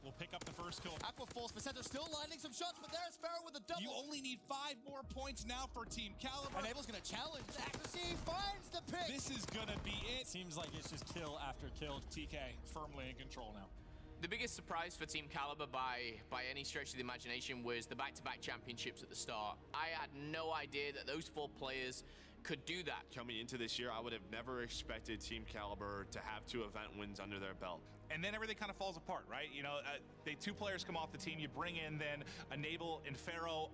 will pick up the first kill. Aqua falls for center, still lining some shots, but there's Farrah with a double. You only need 5 more points now for Team Kaliber. And Abel's gonna challenge. Accuracy finds the pick. This is gonna be it. Seems like it's just kill after kill. TK firmly in control now. The biggest surprise for Team Kaliber by any stretch of the imagination was the back-to-back championships at the start. I had no idea that those 4 players could do that. Coming into this year, I would have never expected Team Kaliber to have 2 event wins under their belt. and then everything kind of falls apart, right? You know, two players come off the team, you bring in then Enable and Pharaoh.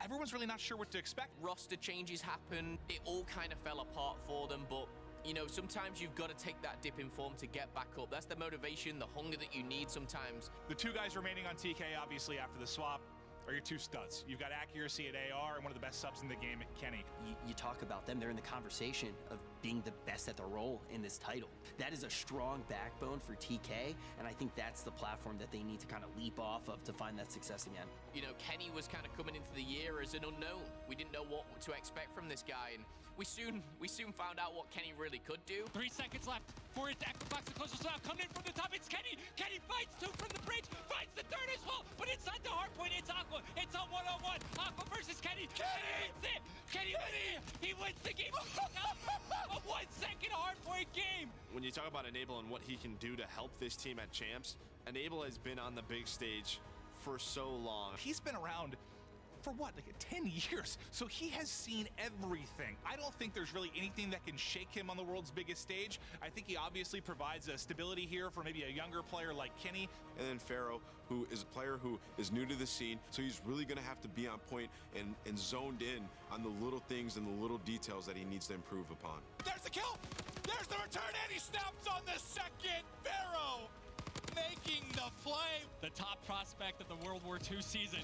Everyone's really not sure what to expect. Roster changes happen. It all kind of fell apart for them, but you know, sometimes you've got to take that dip in form to get back up. That's the motivation, the hunger that you need sometimes. The two guys remaining on TK, obviously, after the swap, are your two studs. You've got accuracy at AR and one of the best subs in the game, Kenny. You talk about them, they're in the conversation of being the best at their role in this title. That is a strong backbone for TK, and I think that's the platform that they need to kind of leap off of to find that success again. You know, Kenny was kind of coming into the year as an unknown. We didn't know what to expect from this guy, and we soon found out what Kenny really could do. 3 seconds left for it. Box the closest now. Coming in from the top. It's Kenny. Kenny fights two from the bridge. Finds the third as well. But inside the hard point, it's Aqua. It's a one-on-one. Aqua versus Kenny. Kenny wins it. Kenny wins it. He wins the game. A 1 second hard point game. When you talk about Enable and what he can do to help this team at Champs, Enable has been on the big stage for so long. He's been around for what, like 10 years? So he has seen everything. I don't think there's really anything that can shake him on the world's biggest stage. I think he obviously provides a stability here for maybe a younger player like Kenny. And then Pharaoh, who is a player who is new to the scene, so he's really gonna have to be on point and zoned in on the little things and the little details that he needs to improve upon. There's the kill! There's the return, and he snaps on the second! Pharaoh making the play. The top prospect of the World War II season.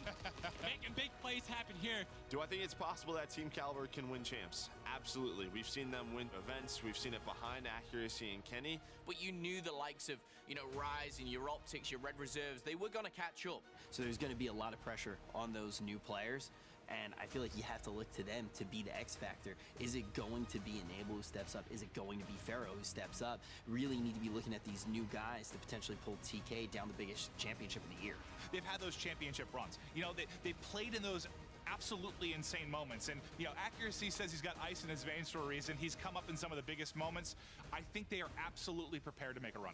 Making big plays happen here. Do I think it's possible that Team Kaliber can win Champs? Absolutely. We've seen them win events. We've seen it behind Accuracy and Kenny. But you knew the likes of, you know, Rise and your Optics, your Red Reserves, they were going to catch up. So there's going to be a lot of pressure on those new players, and I feel like you have to look to them to be the X factor. Is it going to be Enable who steps up? Is it going to be Pharaoh who steps up? Really need to be looking at these new guys to potentially pull TK down the biggest championship of the year. They've had those championship runs. You know, they played in those absolutely insane moments. And, you know, Accuracy says he's got ice in his veins for a reason. He's come up in some of the biggest moments. I think they are absolutely prepared to make a run.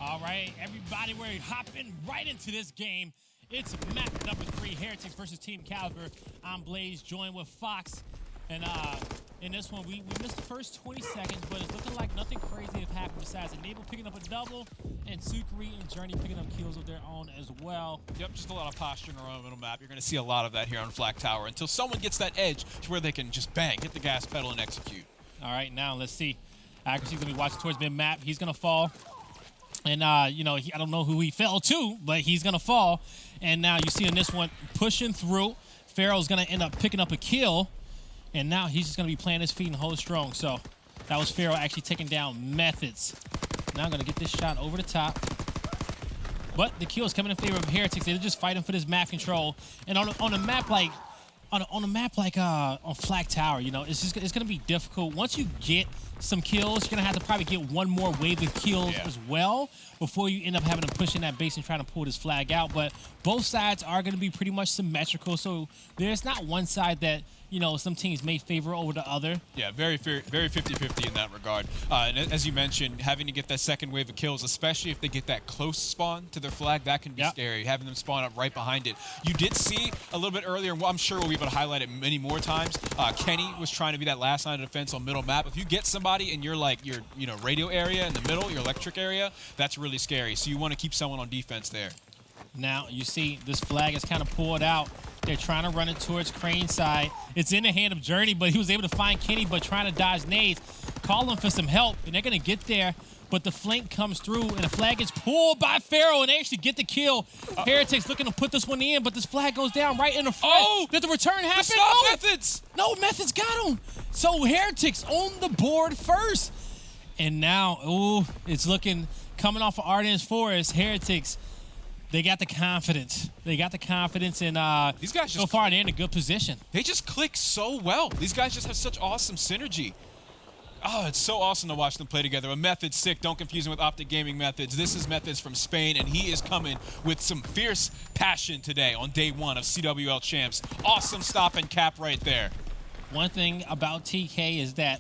All right, everybody, we're hopping right into this game. It's map number 3, Heretics versus Team Kaliber. I'm Blaze, joined with Fox. And in this one, we missed the first 20 seconds, but it's looking like nothing crazy has happened besides Enable picking up a double and Sukri and Journey picking up kills of their own as well. Yep, just a lot of posturing around the middle map. You're going to see a lot of that here on Flak Tower until someone gets that edge to where they can just bang, hit the gas pedal and execute. All right, now let's see. Accuracy's going to be watching towards mid-map. He's going to fall. And, you know, I don't know who he fell to, but he's going to fall. And now you see in this one, pushing through. Pharaoh's going to end up picking up a kill. And now he's just going to be playing his feet and hold strong. So that was Pharaoh actually taking down Methods. Now I'm going to get this shot over the top. But the kill is coming in favor of Heretics. They're just fighting for this map control. And on a map like on Flak Tower, you know, it's going to be difficult. Once you get some kills, you're going to have to probably get one more wave of kills as well before you end up having to push in that base and trying to pull this flag out. But both sides are going to be pretty much symmetrical, so there's not one side that, you know, some teams may favor over the other. Yeah, very 50-50 in that regard. And as you mentioned, having to get that second wave of kills, especially if they get that close spawn to their flag, that can be scary, having them spawn up right behind it. You did see a little bit earlier, and I'm sure we'll be able to highlight it many more times, Kenny was trying to be that last line of defense on middle map. If you get somebody in your, like, your, you know, radio area in the middle, your electric area, that's really scary. So you want to keep someone on defense there. Now, you see this flag is kind of pulled out. They're trying to run it towards Crane's side. It's in the hand of Journey, but he was able to find Kenny, but trying to dodge nades. Calling for some help, and they're going to get there, but the flank comes through, and the flag is pulled by Pharaoh, and they actually get the kill. Heretics looking to put this one in, but this flag goes down right in the front. Oh! Did the return happen? Stop Methods! No, Methods got him. So Heretics on the board first. And now, ooh, it's looking, coming off of Arden's Forest, Heretics, they got the confidence. They got the confidence, and these guys so far they're in a good position. They just click so well. These guys just have such awesome synergy. Oh, it's so awesome to watch them play together. A Method's sick. Don't confuse him with Optic Gaming Methods. This is Methods from Spain, and he is coming with some fierce passion today on day 1 of CWL Champs. Awesome stop and cap right there. One thing about TK is that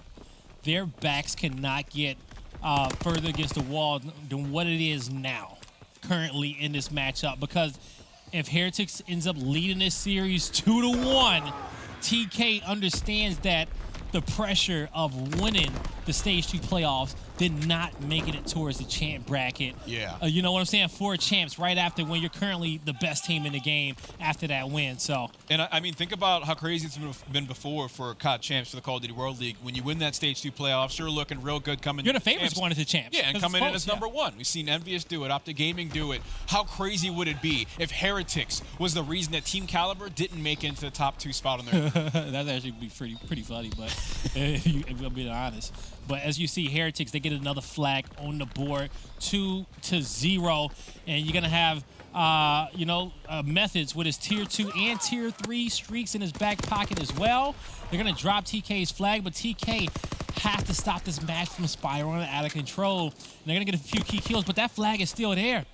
their backs cannot get further against the wall than what it is now, currently in this matchup, because if Heretics ends up leading this series 2-1, TK understands that the pressure of winning the Stage 2 playoffs than not making it towards the champ bracket. Yeah. You know what I'm saying? 4 champs right after when you're currently the best team in the game after that win. So. And I mean, think about how crazy it's been before for COD champs for the Call of Duty World League. When you win that Stage 2 playoffs, you're looking real good coming. You're the favorites going into champs. Yeah, and coming in as number 1. We've seen Envious do it, Optic Gaming do it. How crazy would it be if Heretics was the reason that Team Kaliber didn't make it into the top 2 spot on their That'd actually be pretty funny, but if I'm being honest. But as you see, Heretics, they get another flag on the board, 2-0, and you're gonna have Methods with his tier 2 and tier 3 streaks in his back pocket as well. They're gonna drop TK's flag, but TK has to stop this match from spiraling out of control. And they're gonna get a few key kills, but that flag is still there.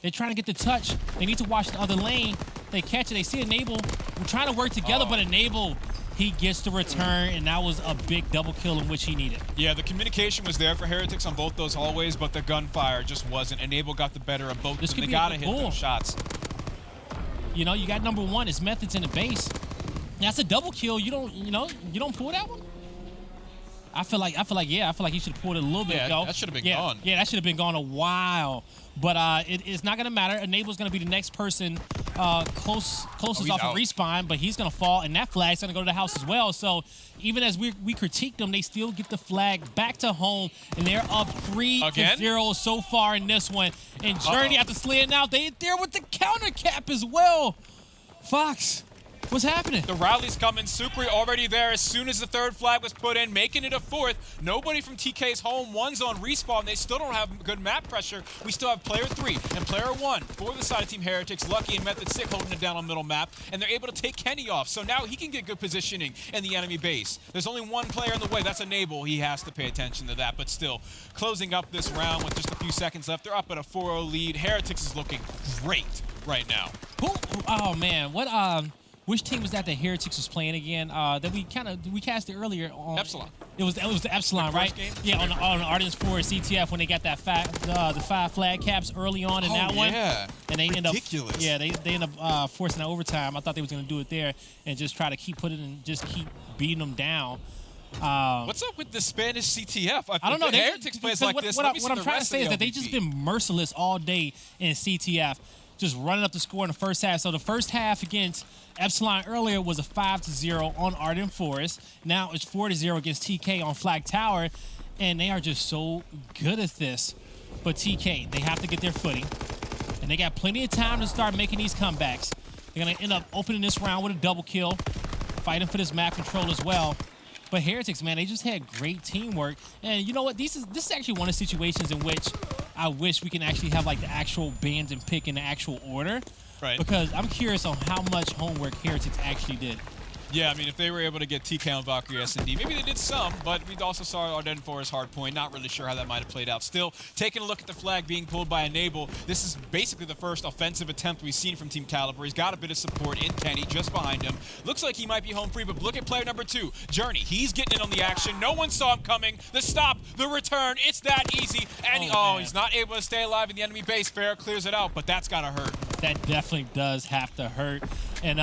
They're trying to get the touch. They need to watch the other lane. They catch it. They see Enable. We're trying to work together, but Enable, he gets the return, and that was a big double kill in which he needed. Yeah, the communication was there for Heretics on both those hallways, but the gunfire just wasn't. Enable got the better of both of them. They gotta hit those shots. You know, you got number 1. It's Methods in the base. That's a double kill. You don't pull that one. I feel like he should have pulled it a little bit ago. That should have been gone. Yeah, that should have been gone a while. But it's not going to matter. Enable's going to be the next person closest off of respawn, but he's going to fall, and that flag's going to go to the house as well. So even as we critique them, they still get the flag back to home, and they're up 3-0 so far in this one. And Journey, after slaying out, they're there with the counter cap as well. Fox. What's happening? The rally's coming. Sukri already there as soon as the 3rd flag was put in, making it a 4th. Nobody from TK's home. 1's on respawn. They still don't have good map pressure. We still have player 3 and player 1 for the side of Team Heretics. Lucky and Method Sick holding it down on middle map, and they're able to take Kenny off. So now he can get good positioning in the enemy base. There's only 1 player in the way. That's Enable. He has to pay attention to that, but still closing up this round with just a few seconds left. They're up at a 4-0 lead. Heretics is looking great right now. Oh man, which team was that Heretics was playing again? That we casted earlier on Epsilon. It was the Epsilon, right? Game? Yeah, on Ardens 4 CTF when they got that the 5 flag caps early on in that one. And they end up forcing that overtime. I thought they was gonna do it there and just try to keep putting and just keep beating them down. What's up with the Spanish CTF? I don't know. Heretics plays like this. What I'm trying to say is that they just been merciless all day in CTF, just running up the score in the first half. So the first half against Epsilon earlier was a 5-0 on Arden Forest. Now it's 4-0 against TK on Flag Tower, and they are just so good at this. But TK, they have to get their footing, and they got plenty of time to start making these comebacks. They're gonna end up opening this round with a double kill, fighting for this map control as well. But Heretics, man, they just had great teamwork. And you know what? This is actually one of the situations in which I wish we can actually have like the actual bands and pick in the actual order. Right. Because I'm curious on how much homework Heretics actually did. Yeah, I mean, if they were able to get TK on Valkyrie S&D, maybe they did some, but we also saw Arden Forest hardpoint. Not really sure how that might have played out. Still, taking a look at the flag being pulled by Enable, this is basically the first offensive attempt we've seen from Team Kaliber. He's got a bit of support in Kenny just behind him. Looks like he might be home free, but look at player number 2, Journey. He's getting in on the action. No one saw him coming. The stop, the return, it's that easy. And he's not able to stay alive in the enemy base. Fair clears it out, but that's got to hurt. That definitely does have to hurt. And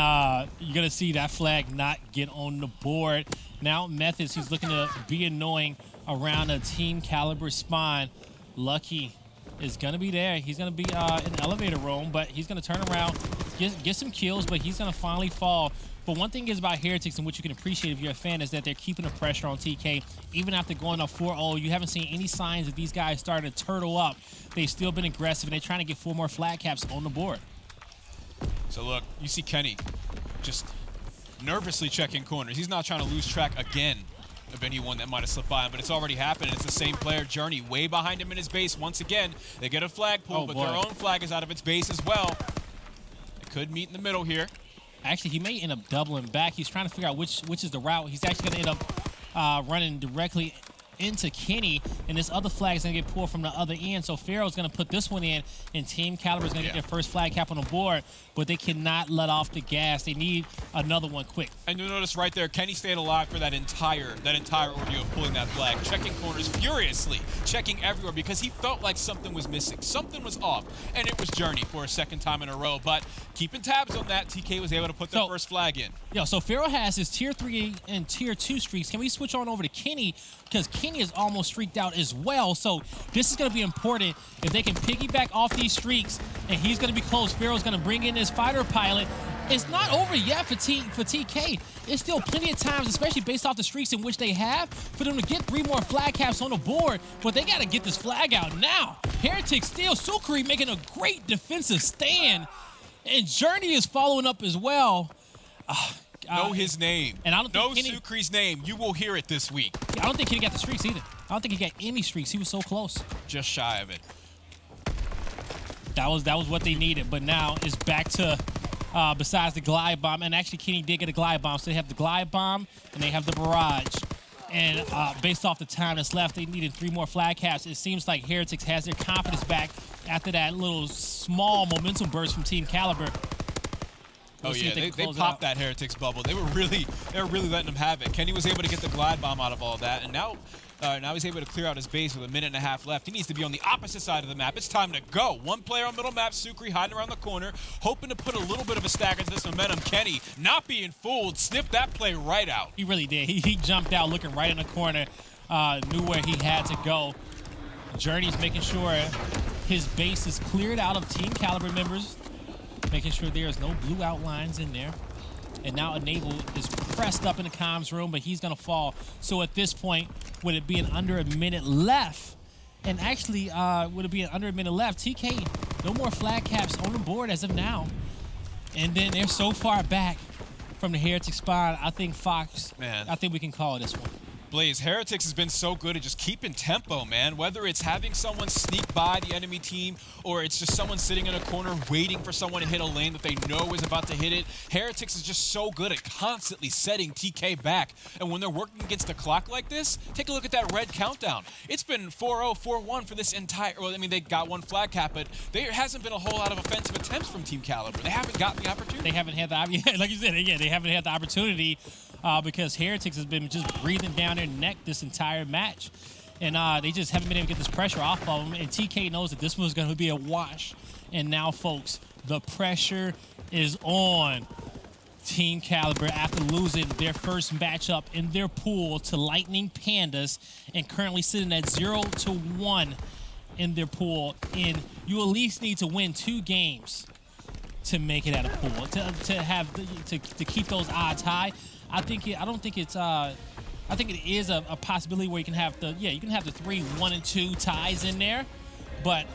you're going to see that flag not get on the board. Now Methods, he's looking to be annoying around a Team Kaliber spawn. Lucky is going to be there. He's going to be in the elevator room, but he's going to turn around, get some kills, but he's going to finally fall. But one thing is about Heretics, and what you can appreciate if you're a fan, is that they're keeping the pressure on TK. Even after going up 4-0, you haven't seen any signs that these guys starting to turtle up. They've still been aggressive, and they're trying to get 4 more flag caps on the board. So look, you see Kenny just nervously checking corners. He's not trying to lose track again of anyone that might have slipped by him, but it's already happened. It's the same player, Journey, way behind him in his base. Once again, they get a flag pull, but their own flag is out of its base as well. They could meet in the middle here. Actually, he may end up doubling back. He's trying to figure out which is the route. He's actually going to end up running directly into Kenny, and this other flag is going to get pulled from the other end. So Pharaoh's going to put this one in, and Team Kaliber is going to get their first flag cap on the board, but they cannot let off the gas. They need another one quick. And you'll notice right there, Kenny stayed alive for that entire ordeal of pulling that flag, checking corners furiously, checking everywhere because he felt like something was missing. Something was off, and it was Journey for a second time in a row. But keeping tabs on that, TK was able to put the first flag in. Yeah, so Pharaoh has his Tier 3 and Tier 2 streaks. Can we switch on over to Kenny? Because Kenny is almost streaked out as well. So this is going to be important if they can piggyback off these streaks, and he's going to be close. Pharaoh's going to bring in his fighter pilot. It's not over yet for TK. It's still plenty of times, especially based off the streaks in which they have, for them to get 3 more flag caps on the board, but they got to get this flag out now. Heretics still, Sukri making a great defensive stand, and Journey is following up as well. Know his name. And I don't think know Sukri's name. You will hear it this week. I don't think Kenny got the streaks either. I don't think he got any streaks. He was so close. Just shy of it. That was what they needed, but now it's back to besides the glide bomb, and actually Kenny did get a glide bomb, so they have the glide bomb and they have the barrage. And based off the time that's left, they needed 3 more flag caps. It seems like Heretics has their confidence back after that little small momentum burst from Team Kaliber. Oh yeah, they popped that Heretics bubble. They were really letting them have it. Kenny was able to get the glide bomb out of all that, and now he's able to clear out his base with a minute and a half left. He needs to be on the opposite side of the map. It's time to go. One player on middle map, Sukri hiding around the corner, hoping to put a little bit of a stagger to this momentum. Kenny, not being fooled, sniffed that play right out. He really did. He jumped out looking right in the corner, knew where he had to go. Journey's making sure his base is cleared out of Team Kaliber members, making sure there's no blue outlines in there. And now Enable is pressed up in the comms room, but he's going to fall. So at this point, would it be under a minute left? And actually, would it be under a minute left? TK, no more flag caps on the board as of now. And then they're so far back from the Heretic spawn. I think Fox, I think we can call this one. Blaze, Heretics has been so good at just keeping tempo, man. Whether it's having someone sneak by the enemy team or it's just someone sitting in a corner waiting for someone to hit a lane that they know is about to hit it, Heretics is just so good at constantly setting TK back. And when they're working against the clock like this, take a look at that red countdown. It's been 4-0, 4-1 for this entire, well, I mean, they got 1 flag cap, but there hasn't been a whole lot of offensive attempts from Team Kaliber. They haven't gotten the opportunity. They haven't had the, like you said, yeah, they haven't had the opportunity because Heretics has been just breathing down their neck this entire match. And they just haven't been able to get this pressure off of them. And TK knows that this one's going to be a wash. And now, folks, the pressure is on Team Kaliber after losing their first matchup in their pool to Lightning Pandas and currently sitting at 0-1 in their pool. And you at least need to win 2 games to make it out of pool, to keep those odds high. I think it is a possibility where you can have the 3 1-2 ties in there, but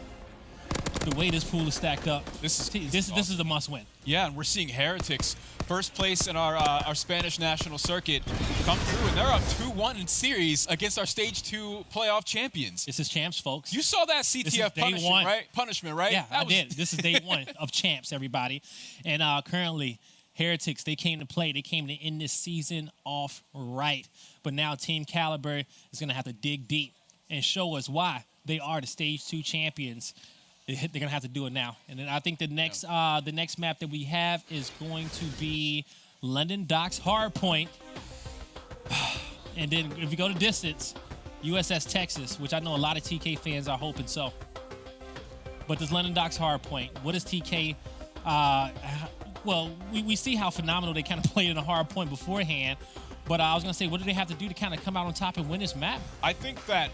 the way this pool is stacked up, this is a must-win. Yeah, and we're seeing Heretics first place in our Spanish national circuit come through, and they're up 2-1 in series against our Stage 2 playoff champions. This is champs, folks. You saw that CTF punishment, right? Yeah, I did. This is day 1 of champs, everybody, and currently. Heretics, they came to play. They came to end this season off right. But now Team Kaliber is going to have to dig deep and show us why they are the Stage 2 champions. They're going to have to do it now. And then I think the next map that we have is going to be London Docks Hardpoint. And then if you go to distance, USS Texas, which I know a lot of TK fans are hoping so. But this London Docks Hardpoint, what is TK... well, we see how phenomenal they kind of played in a hard point beforehand, but I was going to say, what do they have to do to kind of come out on top and win this map? I think that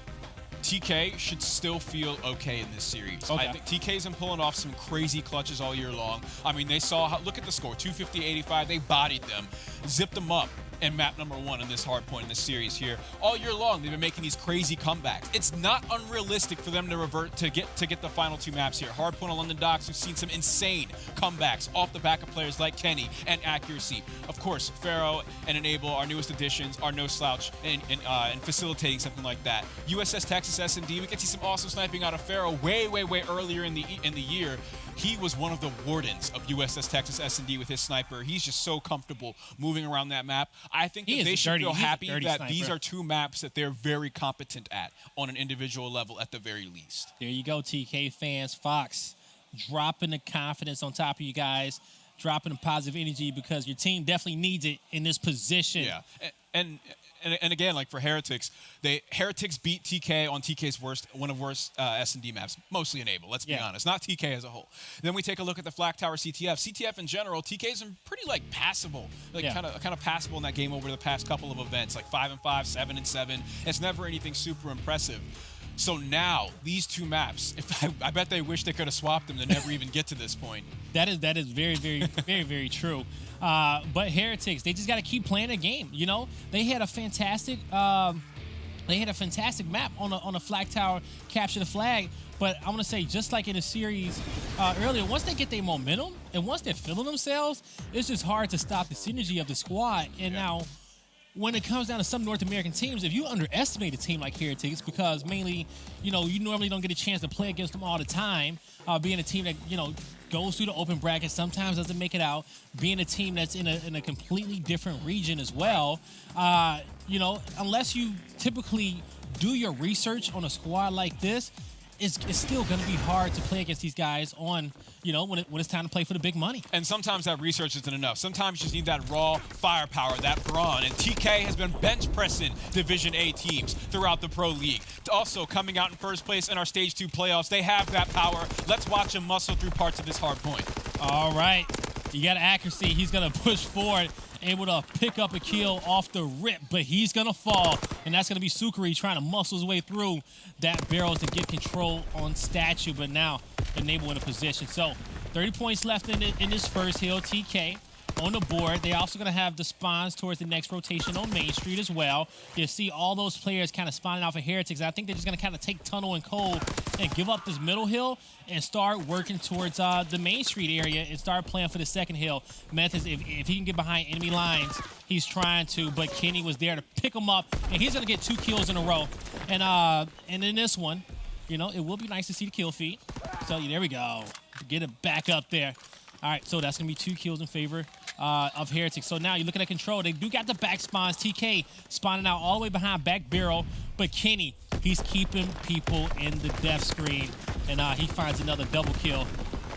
TK should still feel okay in this series. Okay. I think TK's been pulling off some crazy clutches all year long. I mean, they saw, look at the score, 250-85. They bodied them, zipped them up. And map number 1 in this hard point in this series here. All year long, they've been making these crazy comebacks. It's not unrealistic for them to revert to get the final 2 maps here. Hard point on London Docks, we've seen some insane comebacks off the back of players like Kenny and Accuracy. Of course, Pharaoh and Enable, our newest additions, are no slouch in facilitating something like that. USS Texas S&D, we can see some awesome sniping out of Pharaoh way earlier in the year. He was one of the wardens of USS Texas S&D with his sniper. He's just so comfortable moving around that map. I think that they should feel happy that sniper. these are two maps that they're very competent at on an individual level at the very least. There you go, TK fans. Fox dropping the confidence on top of you guys, dropping the positive energy because your team definitely needs it in this position. Yeah, and again, like for Heretics, Heretics beat TK on TK's one of worst S&D maps, mostly Enable, let's be honest, not TK as a whole. Then we take a look at the Flak Tower CTF. CTF in general, TK's been pretty like passable, like kind of passable in that game over the past couple of events, like 5-5, 7-7. It's never anything super impressive. So now, these two maps, I bet they wish they could have swapped them to never even get to this point. That is very, very, very, very true. But Heretics, they just got to keep playing the game. You know, they had a fantastic map on a flag tower, capture the flag. But I want to say, just like in the series earlier, once they get their momentum and once they're feeling themselves, it's just hard to stop the synergy of the squad. And now, when it comes down to some North American teams, if you underestimate a team like Heretics, because mainly, you normally don't get a chance to play against them all the time, being a team that, goes through the open bracket, sometimes doesn't make it out, being a team that's in a completely different region as well, unless you typically do your research on a squad like this, it's still going to be hard to play against these guys on, when it's time to play for the big money. And sometimes that research isn't enough. Sometimes you just need that raw firepower, that brawn. And TK has been bench pressing Division A teams throughout the Pro League. Also coming out in first place in our Stage 2 playoffs. They have that power. Let's watch him muscle through parts of this hard point. All right. You got accuracy. He's going to push forward, able to pick up a kill off the rip, but he's going to fall. And that's going to be Sukari trying to muscle his way through that barrels to get control on Statue, but now Enable in a position. So 30 points left in this first hill. TK on the board. They're also going to have the spawns towards the next rotation on Main Street as well. You see all those players kind of spawning off of Heretics. I think they're just going to kind of take Tunnel and Cold and give up this middle hill and start working towards the Main Street area and start playing for the second hill. Methods, if he can get behind enemy lines, he's trying to, but Kenny was there to pick him up, and he's going to get 2 kills in a row. And in this one, it will be nice to see the kill feed. So there we go. Get it back up there. All right, so that's going to be 2 kills in favor of Heretics. So now you're looking at control. They do got the back spawns. TK spawning out all the way behind back barrel. But Kenny, he's keeping people in the death screen. And he finds another double kill.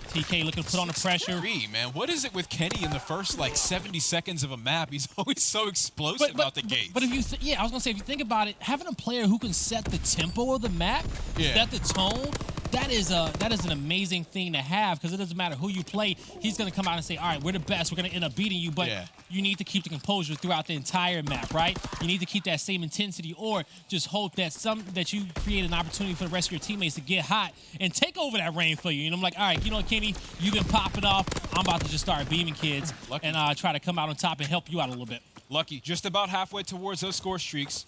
TK looking to put on the pressure. Man, what is it with Kenny in the first, 70 seconds of a map? He's always so explosive out the gate. But if you, I was going to say, if you think about it, having a player who can set the tempo of the map, set the tone, that is an amazing thing to have, because it doesn't matter who you play. He's going to come out and say, all right, we're the best. We're going to end up beating you, but you need to keep the composure throughout the entire map, right? You need to keep that same intensity, or just hope that you create an opportunity for the rest of your teammates to get hot and take over that lane for you. And I'm like, all right, Kenny, you've been popping off. I'm about to just start beaming kids and try to come out on top and help you out a little bit. Lucky, just about halfway towards those score streaks.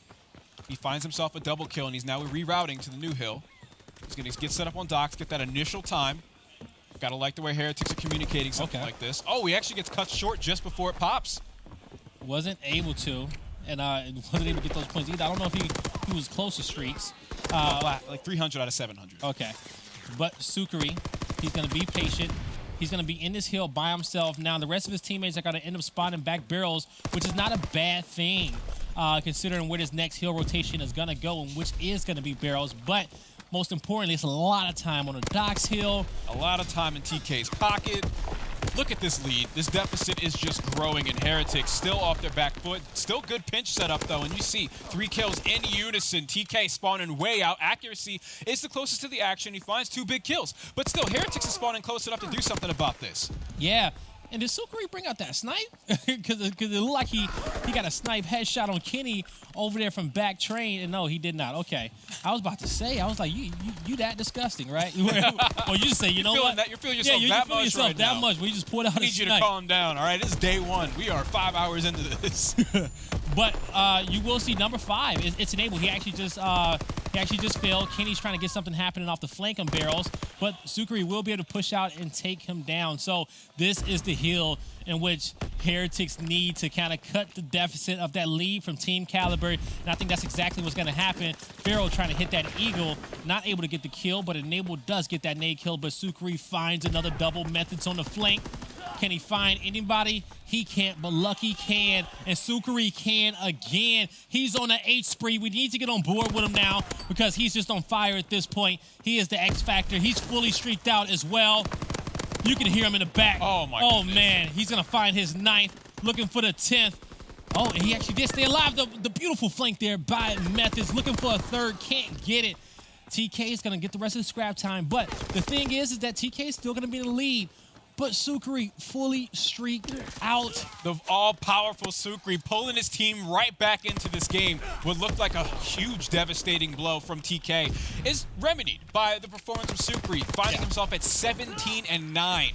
He finds himself a double kill, and he's now rerouting to the new hill. He's going to get set up on docks, get that initial time. Got to like the way Heretics are communicating something like this. Oh, he actually gets cut short just before it pops. Wasn't able to, and wasn't able to get those points either. I don't know if he was close to streaks. Like 300 out of 700. Okay. But Sukari, he's going to be patient. He's going to be in this hill by himself. Now, the rest of his teammates are going to end up spawning back barrels, which is not a bad thing, considering where this next hill rotation is going to go, and which is going to be barrels. But most importantly, it's a lot of time on the docks hill. A lot of time in TK's pocket. Look at this lead. This deficit is just growing, and Heretics still off their back foot. Still good pinch setup, though, and you see 3 kills in unison. TK spawning way out. Accuracy is the closest to the action. He finds 2 big kills. But still, Heretics is spawning close enough to do something about this. Yeah. And did Sukari bring out that snipe? Because it looked like he got a snipe headshot on Kenny over there from back train. And no, he did not. Okay. I was about to say, I was like, you that disgusting, right? Or you just say, you know what? You're feeling yourself that much right now. That much. We just pulled out a snipe. I need you to calm down, all right? It's day 1. We are 5 hours into this. But you will see number 5. It's enabled. He actually just failed. Kenny's trying to get something happening off the flank on barrels, but Sukari will be able to push out and take him down. So this is the hill in which Heretics need to kind of cut the deficit of that lead from Team Kaliber, and I think that's exactly what's going to happen. Pharaoh trying to hit that eagle, not able to get the kill, but Enable does get that nade kill, but Sukari finds another double. Methods on the flank. Can he find anybody? He can't, but Lucky can, and Sukari can again. He's on an 8 spree. We need to get on board with him now because he's just on fire at this point. He is the X factor. He's fully streaked out as well. You can hear him in the back. Oh, my goodness. Man, he's going to find his 9th, looking for the 10th. Oh, and he actually did stay alive. The beautiful flank there by Methods, looking for a 3rd, can't get it. TK is going to get the rest of the scrap time, but the thing is that TK is still going to be in the lead. But Sukari fully streaked out. The all-powerful Sukari pulling his team right back into this game. What looked like a huge, devastating blow from TK is remedied by the performance of Sukari, finding himself at 17-9.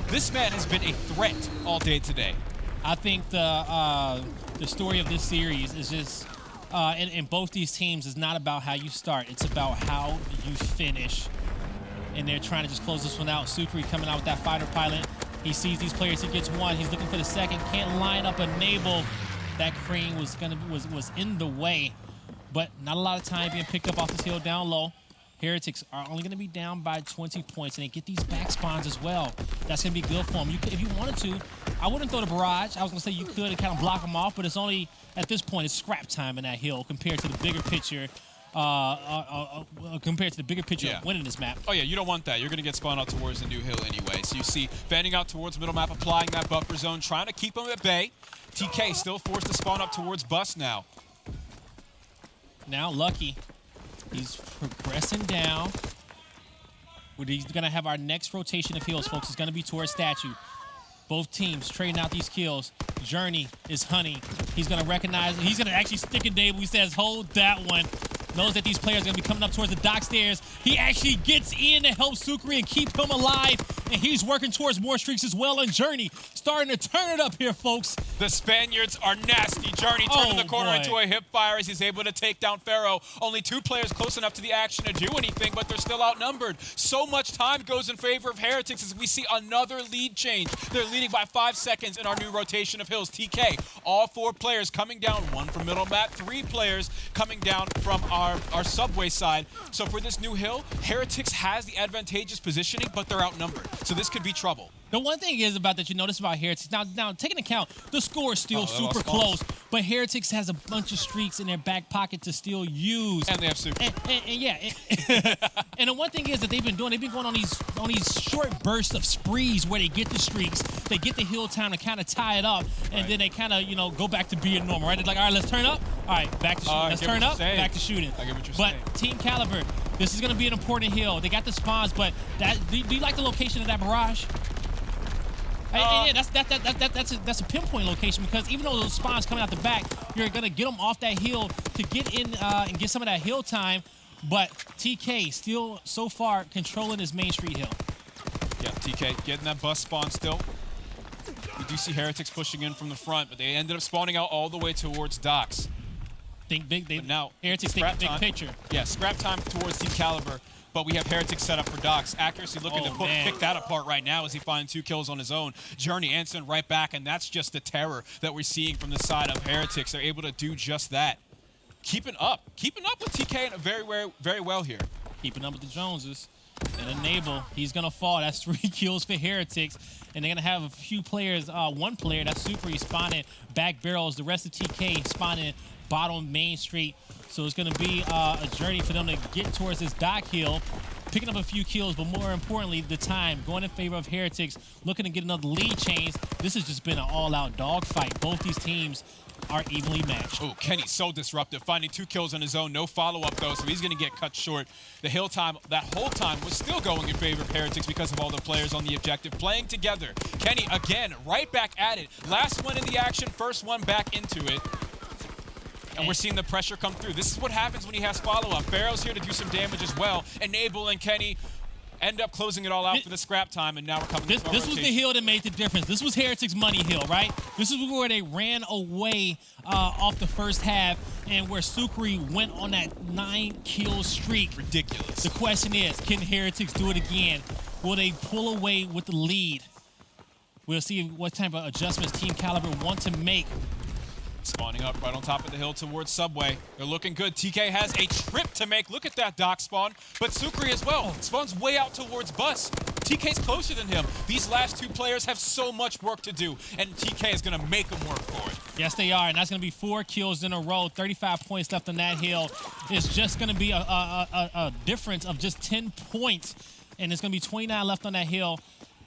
This man has been a threat all day today. I think the story of this series is just, in both these teams, is not about how you start. It's about how you finish. And they're trying to just close this one out. Sukari coming out with that fighter pilot. He sees these players. He gets one. He's looking for the 2nd. Can't line up a Enable. That crane was in the way, but not a lot of time being picked up off this hill down low. Heretics are only going to be down by 20 points, and they get these back spawns as well. That's going to be good for them. If you wanted to, I wouldn't throw the barrage. I was going to say you could and kind of block them off, but it's only, at this point, it's scrap time in that hill compared to the bigger picture. Compared to the bigger picture of winning this map. Oh, yeah, you don't want that. You're going to get spawned out towards the new hill anyway. So you see, fanning out towards middle map, applying that buffer zone, trying to keep them at bay. TK still forced to spawn up towards Bus now. Now Lucky, he's progressing down. He's going to have our next rotation of hills, folks. It's going to be towards Statue. Both teams trading out these kills. Journey is hunting. He's going to recognize, he's going to actually stick a Dable. He says, hold that one. Knows that these players are going to be coming up towards the dock stairs. He actually gets in to help Sukari and keep him alive. And he's working towards more streaks as well on Journey. Starting to turn it up here, folks. The Spaniards are nasty. Journey turning the corner into a hip fire as he's able to take down Pharaoh. Only 2 players close enough to the action to do anything, but they're still outnumbered. So much time goes in favor of Heretics as we see another lead change. They're leading by 5 seconds in our new rotation of hills. TK, all 4 players coming down, 1 from middle map, 3 players coming down from our subway side. So for this new hill, Heretics has the advantageous positioning, but they're outnumbered. So this could be trouble. The one thing is about that you notice about Heretics, now taking account, the score is still super close, but Heretics has a bunch of streaks in their back pocket to still use. And they have super. And the one thing is that they've been going on these short bursts of sprees where they get the streaks, they get the hill time to kind of tie it up, and then they kind of, go back to being normal, right? They're like, all right, let's turn up. All right, back to shooting. Let's turn up, back to shooting. I get what you're saying. But Team Kaliber, this is going to be an important hill. They got the spawns, but do you like the location of that barrage? That's a pinpoint location because even though those spawns coming out the back, you're going to get them off that hill to get in and get some of that hill time. But TK still, so far, controlling his main street hill. Yeah, TK getting that bus spawn still. We do see Heretics pushing in from the front, but they ended up spawning out all the way towards docks. Think big. Now, Heretics think big picture. Yeah, scrap time towards Team Kaliber. But we have Heretics set up for docks. Accuracy looking to pick that apart right now as he finds 2 kills on his own. Journey answering right back, and that's just the terror that we're seeing from the side of Heretics. They're able to do just that. Keeping up with TK very well here. Keeping up with the Joneses. And Enable, he's going to fall. That's 3 kills for Heretics. And they're going to have a few players, 1 player, that's Sukari, spawning back barrels. The rest of TK spawning bottom main street. So it's going to be a journey for them to get towards this dock hill, picking up a few kills, but more importantly, the time going in favor of Heretics, looking to get another lead change. This has just been an all-out dogfight. Both these teams are evenly matched. Oh, Kenny's so disruptive, finding 2 kills on his own. No follow-up, though, so he's going to get cut short. The hill time, that whole time, was still going in favor of Heretics because of all the players on the objective playing together. Kenny, again, right back at it. Last one in the action, first one back into it. And we're seeing the pressure come through. This is what happens when he has follow-up. Pharaoh's here to do some damage as well. Enable and Kenny end up closing it all out for the scrap time, and now we're coming to our This was the hill that made the difference. This was Heretics' money hill, right? This is where they ran away off the first half and where Sukari went on that 9-kill streak. Ridiculous. The question is, can Heretics do it again? Will they pull away with the lead? We'll see what type of adjustments Team Kaliber want to make. Spawning up right on top of the hill towards Subway. They're looking good. TK has a trip to make. Look at that dock spawn. But Sukari as well. Spawns way out towards Bus. TK's closer than him. These last two players have so much work to do, and TK is going to make them work for it. Yes, they are, and that's going to be 4 kills in a row. 35 points left on that hill. It's just going to be a difference of just 10 points, and it's going to be 29 left on that hill.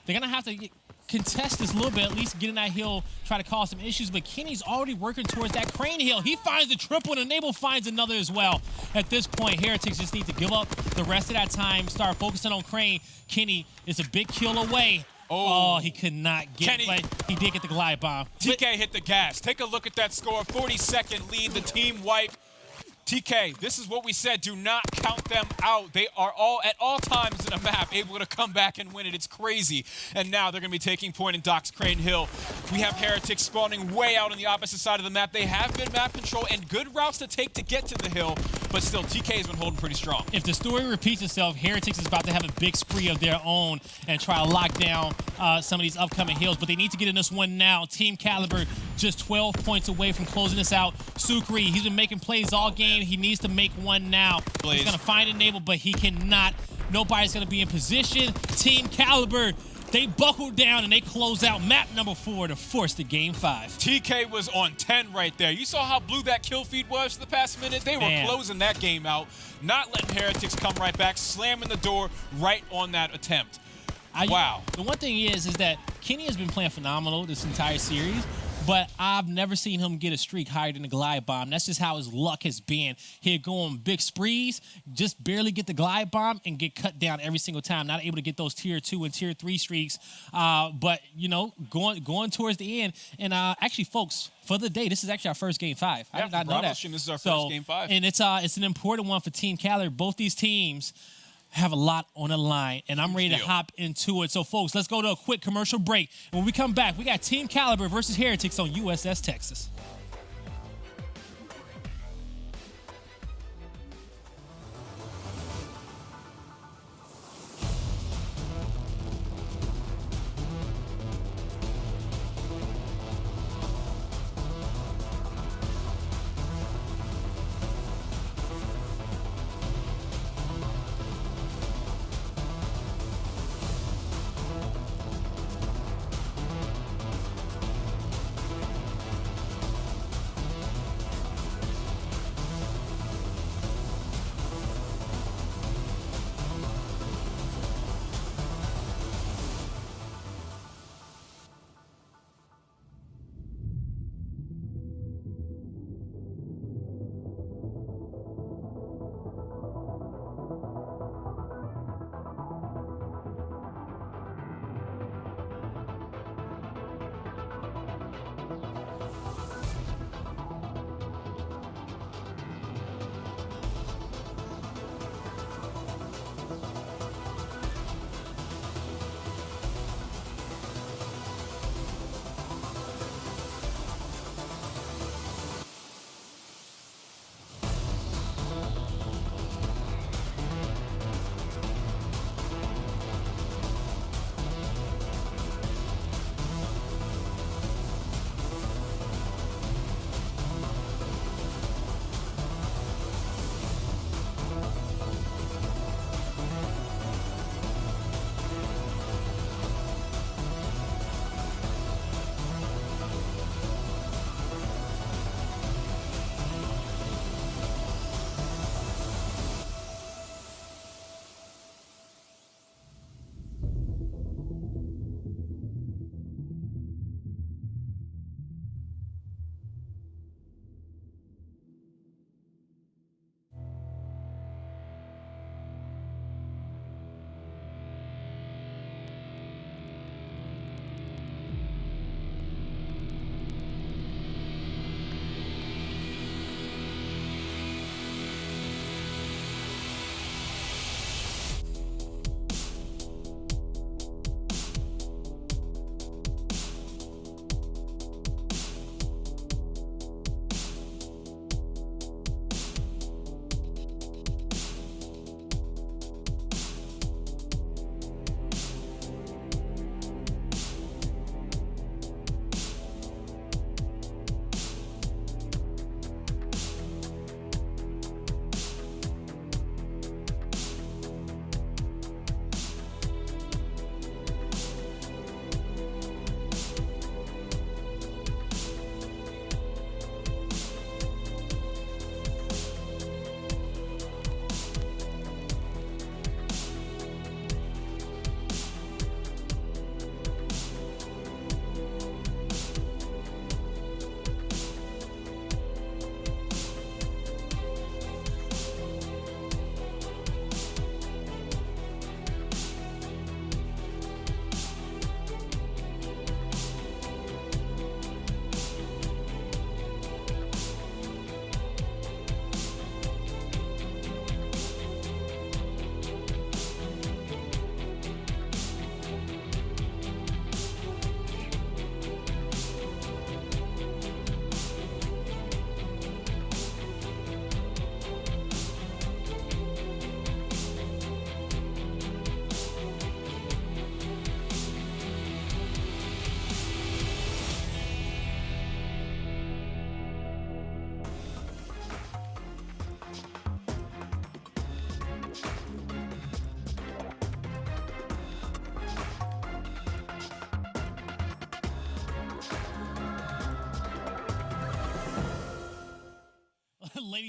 They're going to have to contest this a little bit, at least get in that hill, try to cause some issues, but Kenny's already working towards that crane hill. He finds the triple, and Enable finds another as well. At this point, Heretics just need to give up the rest of that time, start focusing on crane. Kenny is a big kill away. Oh, he could not get it, but he did get the glide bomb. TK hit the gas. Take a look at that score. 40-second lead, the team wipe. TK, this is what we said. Do not count them out. They are all, at all times in a map, able to come back and win it. It's crazy. And now they're going to be taking point in Doc's Crane Hill. We have Heretics spawning way out on the opposite side of the map. They have good map control and good routes to take to get to the hill, but still, TK has been holding pretty strong. If the story repeats itself, Heretics is about to have a big spree of their own and try to lock down some of these upcoming hills, but they need to get in this one now. Team Kaliber just 12 points away from closing this out. Sukri, he's been making plays all game. He needs to make one now. He's going to find Enable, but he cannot. Nobody's going to be in position. Team Kaliber, they buckle down and they close out map number 4 to force the game 5. TK was on 10 right there. You saw how blue that kill feed was for the past minute? They were closing that game out, not letting Heretics come right back, slamming the door right on that attempt. Wow. The one thing is that Kenny has been playing phenomenal this entire series, but I've never seen him get a streak higher than the glide bomb. That's just how his luck has been. He'll go on big sprees, just barely get the glide bomb, and get cut down every single time. Not able to get those tier 2 and tier 3 streaks. But, you know, going towards the end. And actually, folks, for the day, this is actually our first game 5. I did not know that. This is our first game 5. And it's an important one for Team Kaliber. Both these teams have a lot on the line, and I'm ready to hop into it. So, folks, let's go to a quick commercial break. And when we come back, we got Team Kaliber versus Heretics on USS Texas.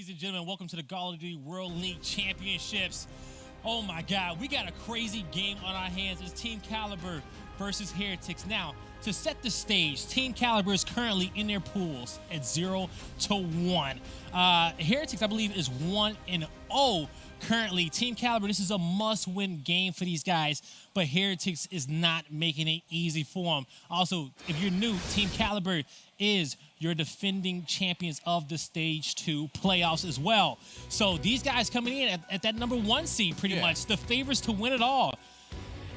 Ladies and gentlemen, welcome to the Call of Duty World League Championships. Oh my God, we got a crazy game on our hands. It's Team Kaliber versus Heretics. Now, to set the stage, Team Kaliber is currently in their pools at 0-1. Heretics, I believe, is 1-0 currently. Team Kaliber, this is a must-win game for these guys, but Heretics is not making it easy for them. Also, if you're new, Team Kaliber is your defending champions of the Stage 2 playoffs as well. So these guys coming in at that number 1 seed, pretty much, the favorites to win it all.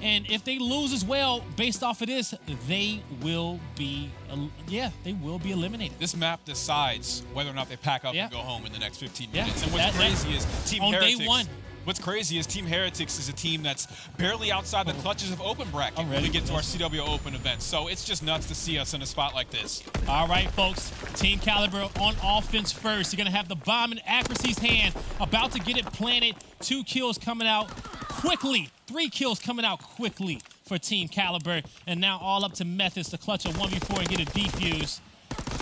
And if they lose as well, based off of this, they will be, eliminated. This map decides whether or not they pack up and go home in the next 15 minutes. And what's crazy is Team Heretics is a team that's barely outside the clutches of open bracket when we get to our CWL Open event. So it's just nuts to see us in a spot like this. All right, folks. Team Kaliber on offense first. You're going to have the bomb in Accuracy's hand, about to get it planted. 2 kills coming out quickly. 3 kills coming out quickly for Team Kaliber. And now all up to Methods to clutch a 1v4 and get a defuse.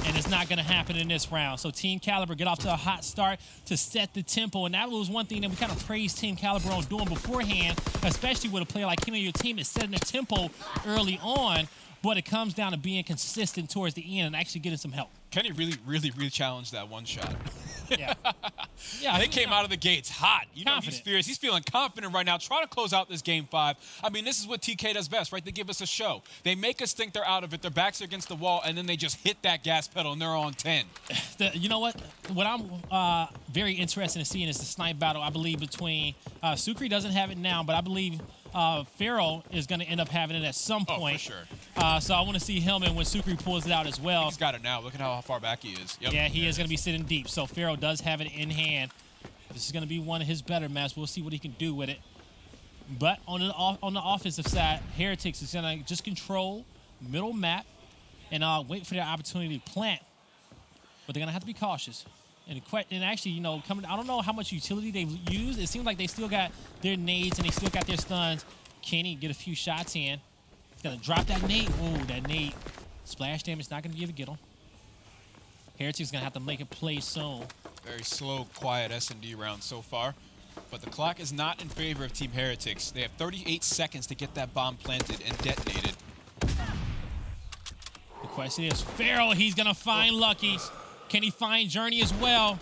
And it's not going to happen in this round. So Team Kaliber get off to a hot start to set the tempo. And that was one thing that we kind of praised Team Kaliber on doing beforehand, especially with a player like him on your team is setting the tempo early on. But it comes down to being consistent towards the end and actually getting some help. Kenny really challenged that one shot. Yeah. They came out of the gates hot. You know, he's fierce. He's feeling confident right now, trying to close out this game 5. I mean, this is what TK does best, right? They give us a show. They make us think they're out of it. Their backs are against the wall, and then they just hit that gas pedal, and they're on 10. You know what? What I'm very interested in seeing is the snipe battle, I believe, between Sukri doesn't have it now, but I believe Pharaoh is going to end up having it at some point. Oh, for sure. So I want to see him and when Sukri pulls it out as well. He's got it now. Look at how far back he is. Yep. Yeah, he is going to be sitting deep. So Pharaoh does have it in hand. This is going to be one of his better maps. We'll see what he can do with it. But on the offensive side, Heretics is going to just control middle map and wait for their opportunity to plant. But they're going to have to be cautious. And actually, you know, I don't know how much utility they've used. It seems like they still got their nades and they still got their stuns. Kenny get a few shots in. He's going to drop that nade. Ooh, that nade. Splash damage not going to be able to get him. Heretics is going to have to make a play soon. Very slow, quiet S&D round so far. But the clock is not in favor of Team Heretics. They have 38 seconds to get that bomb planted and detonated. The question is, Pharaoh, he's going to find Lucky. Can he find Journey as well?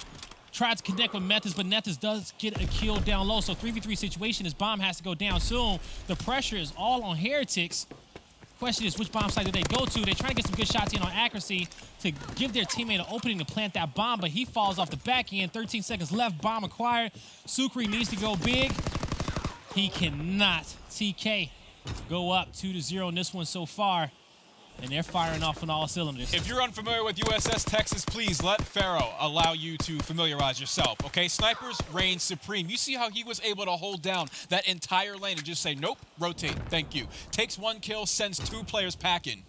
Tries to connect with Methods, but Methods does get a kill down low. So 3v3 situation, his bomb has to go down soon. The pressure is all on Heretics. Question is, which bomb site do they go to? They're trying to get some good shots in on Accuracy to give their teammate an opening to plant that bomb, but he falls off the back end. 13 seconds left, bomb acquired. Sukri needs to go big. He cannot. TK go up 2-0 in this one so far. And they're firing off on all cylinders. If you're unfamiliar with USS Texas, please let Pharaoh allow you to familiarize yourself, okay? Snipers reign supreme. You see how he was able to hold down that entire lane and just say, nope, rotate, thank you. Takes 1 kill, sends 2 players packing.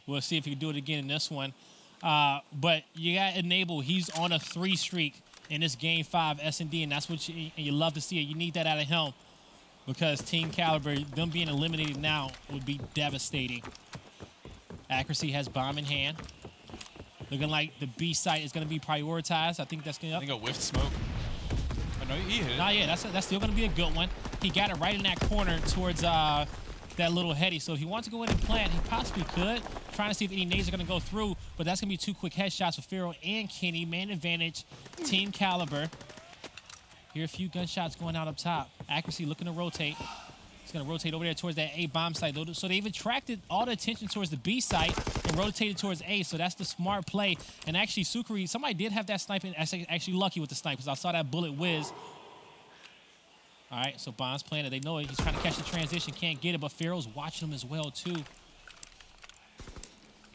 We'll see if he can do it again in this one. But you got Enable. He's on a 3 streak in this Game 5 S&D, and that's what you love to see it. You need that out of him because Team Kaliber, them being eliminated now would be devastating. Accuracy has bomb in hand. Looking like the B site is going to be prioritized. I think that's going to. I think a whiff smoke. Oh, no, he hit it. Nah, yeah, that's still going to be a good one. He got it right in that corner towards that little heady. So if he wants to go in and plant, he possibly could. Trying to see if any nades are going to go through, but that's going to be 2 quick headshots for Pharaoh and Kenny. Man advantage, Team Kaliber. Hear a few gunshots going out up top. Accuracy looking to rotate. He's going to rotate over there towards that A bomb site. So they've attracted all the attention towards the B site and rotated towards A. So that's the smart play. And actually, Sukri, somebody did have that snipe. And actually lucky with the snipe because I saw that bullet whiz. All right, so bomb's planted. They know it. He's trying to catch the transition. Can't get it, but Pharaoh's watching him as well, too.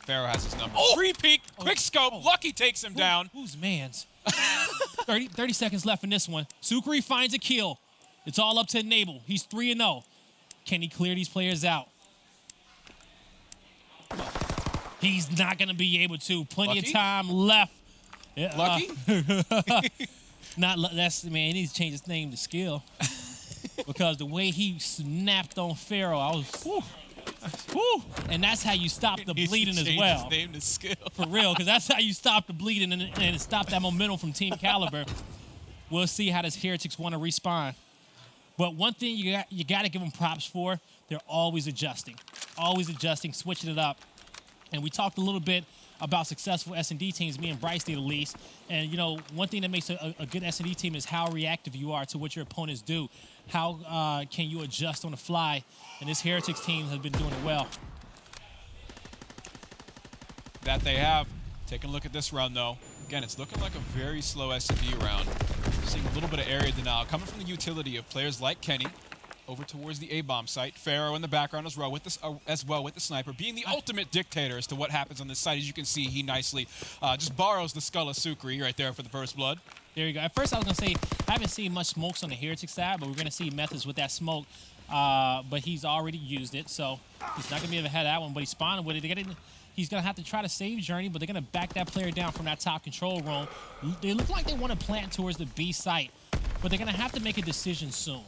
Pharaoh has his number. Oh! Free peek, quick scope. Lucky takes him down. Who's man's? 30 seconds left in this one. Sukri finds a kill. It's all up to Enable. He's 3-0. Can he clear these players out? He's not going to be able to. Plenty of time left. Lucky? Man, he needs to change his name to Skill. Because the way he snapped on Pharaoh, I was, whew. Woo! And that's how you stop the bleeding as well. His name to Skill. For real, because that's how you stop the bleeding and stop that momentum from Team Kaliber. We'll see how this Heretics want to respond. But one thing you got to give them props for, they're always adjusting, switching it up. And we talked a little bit about successful S&D teams, me and Bryce did at least. And, you know, one thing that makes a good S&D team is how reactive you are to what your opponents do. How can you adjust on the fly? And this Heretics team has been doing it well. That they have. Taking a look at this round, though. Again, it's looking like a very slow S&D round. Seeing a little bit of area denial coming from the utility of players like Kenny over towards the A-bomb site. Pharaoh in the background as well with the sniper, being the ultimate dictator as to what happens on this site. As you can see, he nicely just borrows the skull of Sukri right there for the first blood. There you go. At first, I was going to say, I haven't seen much smokes on the Heretic side, but we're going to see methods with that smoke. But he's already used it, so he's not going to be able to have that one, but he's spawning with it. He's going to have to try to save Journey, but they're going to back that player down from that top control room. They look like they want to plant towards the B site, but they're going to have to make a decision soon.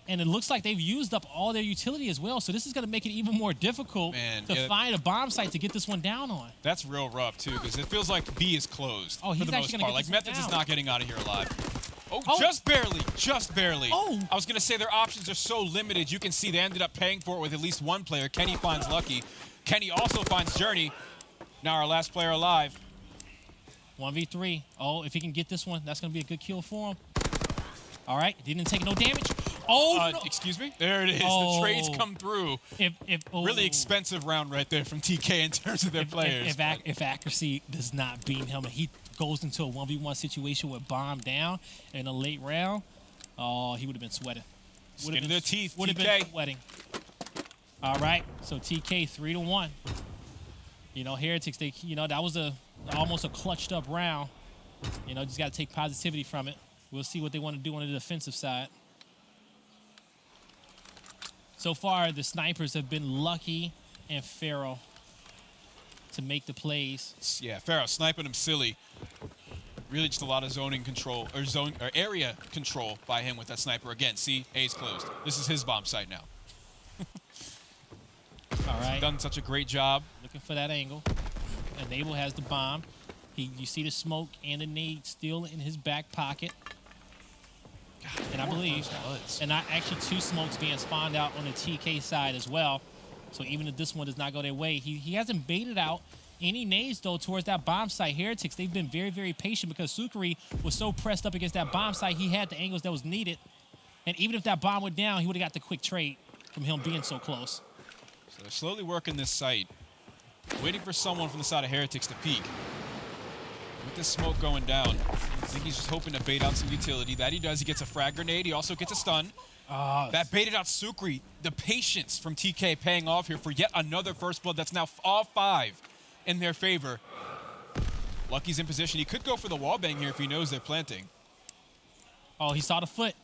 And it looks like they've used up all their utility as well, so this is going to make it even more difficult to find a bomb site to get this one down on. That's real rough, too, because it feels like B is closed for the most part. Like, Methods is not getting out of here alive. Oh, just barely, just barely. Oh. I was going to say their options are so limited. You can see they ended up paying for it with at least one player. Kenny finds Lucky. Kenny also finds Journey. Now our last player alive. 1v3. Oh, if he can get this one, that's going to be a good kill for him. All right, didn't take no damage. Oh, no. Excuse me? There it is. The trades come through. Really expensive round right there from TK in terms of their players. If accuracy does not beat him and he goes into a 1v1 situation with bomb down in a late round, oh, he would have been sweating. Skin of their teeth, Would have been sweating. All right, so TK 3-1. You know, Heretics, that was almost a clutched up round. You know, just got to take positivity from it. We'll see what they want to do on the defensive side. So far, the snipers have been Lucky and Pharaoh to make the plays. Yeah, Pharaoh sniping him silly. Really just a lot of zoning control, or area control by him with that sniper. Again, see, A's closed. This is his bomb site now. All right. He's done such a great job. Looking for that angle. Enable has the bomb. You see the smoke and the nade still in his back pocket. God, and I believe, actually 2 smokes being spawned out on the TK side as well. So even if this one does not go their way, he hasn't baited out any nades, though, towards that bomb site. Heretics, they've been very, very patient because Sukri was so pressed up against that bomb site, he had the angles that was needed. And even if that bomb went down, he would have got the quick trade from him being so close. So they're slowly working this site, waiting for someone from the side of Heretics to peek. With this smoke going down, I think he's just hoping to bait out some utility. That he does. He gets a frag grenade. He also gets a stun. That baited out Sukri. The patience from TK paying off here for yet another first blood. That's now all 5 in their favor. Lucky's in position. He could go for the wallbang here if he knows they're planting. Oh, he saw the foot.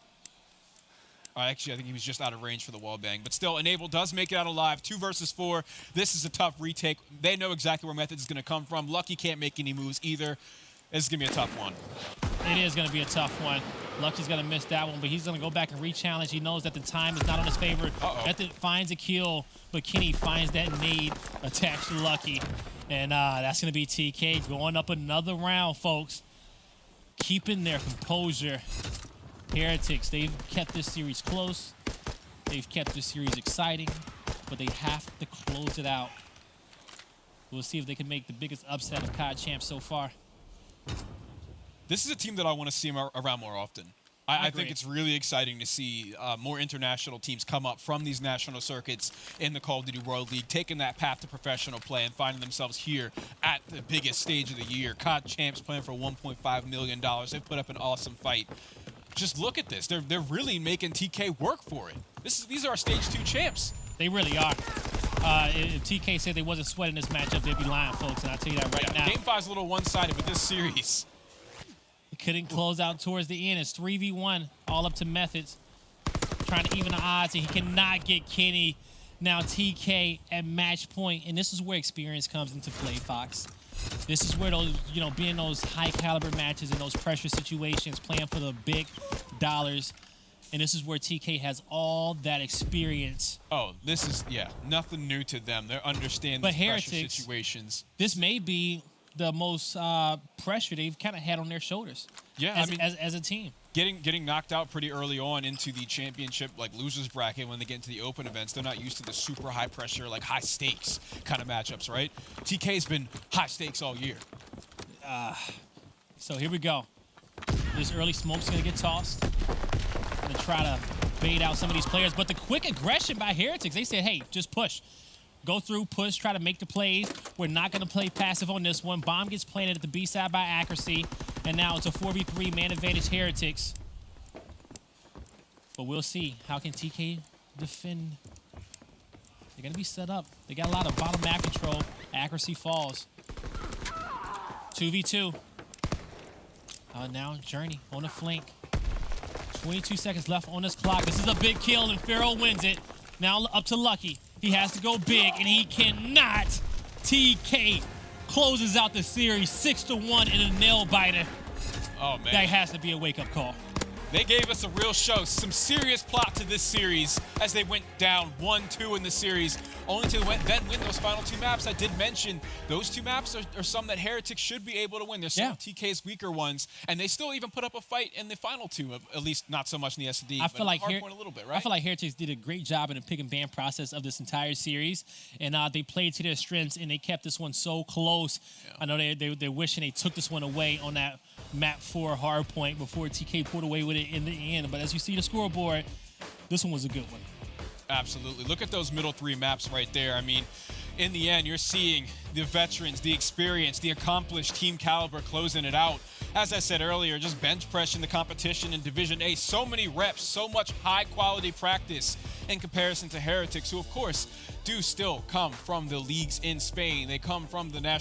Actually, I think he was just out of range for the wallbang. But still, Enable does make it out alive. 2 versus 4. This is a tough retake. They know exactly where Methods is going to come from. Lucky can't make any moves either. This is going to be a tough one. It is going to be a tough one. Lucky's going to miss that one, but he's going to go back and re-challenge. He knows that the time is not on his favor. Method finds a kill, but Kenny finds that nade attached to Lucky. And that's going to be TK going up another round, folks. Keeping their composure. Heretics, they've kept this series close. They've kept this series exciting, but they have to close it out. We'll see if they can make the biggest upset of COD champs so far. This is a team that I want to see around more often. I think it's really exciting to see more international teams come up from these national circuits in the Call of Duty World League, taking that path to professional play and finding themselves here at the biggest stage of the year. COD champs playing for $1.5 million. They've put up an awesome fight. Just look at this. They're really making TK work for it. These are our Stage 2 champs. They really are. If TK said they wasn't sweating this matchup, they'd be lying, folks, and I'll tell you that right now. Game 5's a little one-sided with this series. Couldn't close out towards the end. It's 3v1, all up to Methods. Trying to even the odds, and he cannot get Kenny. Now TK at match point, and this is where experience comes into play, Fox. This is where those, being those high caliber matches in those pressure situations, playing for the big dollars, And this is where TK has all that experience. Oh, this is, yeah, nothing new to them. They're understanding But these pressure Heretics, situations. This may be the most pressure they've kind of had on their shoulders. Yeah, as a team. Getting knocked out pretty early on into the championship, like losers bracket, when they get into the open events, they're not used to the super high pressure, like high stakes kind of matchups, right? TK's been high stakes all year. So here we go. This early smoke's gonna get tossed. Gonna try to bait out some of these players, but the quick aggression by Heretics, they said, hey, just push. Go through, push, try to make the plays. We're not gonna play passive on this one. Bomb gets planted at the B side by Accuracy, and now it's a 4v3 man advantage Heretics. But we'll see. How can TK defend? They're gonna be set up. They got a lot of bottom map control. Accuracy falls. 2v2. Now Journey on the flank. 22 seconds left on this clock. This is a big kill, and Pharaoh wins it. Now up to Lucky. He has to go big, and he cannot. TK closes out the series 6-1 in a nail biter. Oh, man. That has to be a wake-up call. They gave us a real show, some serious plot to this series as they went down 1-2 in the series, only to then win those final 2 maps. I did mention those 2 maps are some that Heretics should be able to win. They're some of TK's weaker ones, and they still even put up a fight in the final 2, at least not so much in the SD. I feel like a little bit, right? I feel like Heretics did a great job in the pick and ban process of this entire series, and they played to their strengths, and they kept this one so close. Yeah. I know they're wishing they took this one away on that map 4 hard point before TK pulled away with it in the end. But as you see the scoreboard, this one was a good one. Absolutely. Look at those middle 3 maps right there. I mean, in the end, you're seeing the veterans, the experience, the accomplished Team Kaliber closing it out. As I said earlier, just bench pressing the competition in Division A. So many reps, so much high-quality practice in comparison to Heretics, who, of course, do still come from the leagues in Spain. They come from the national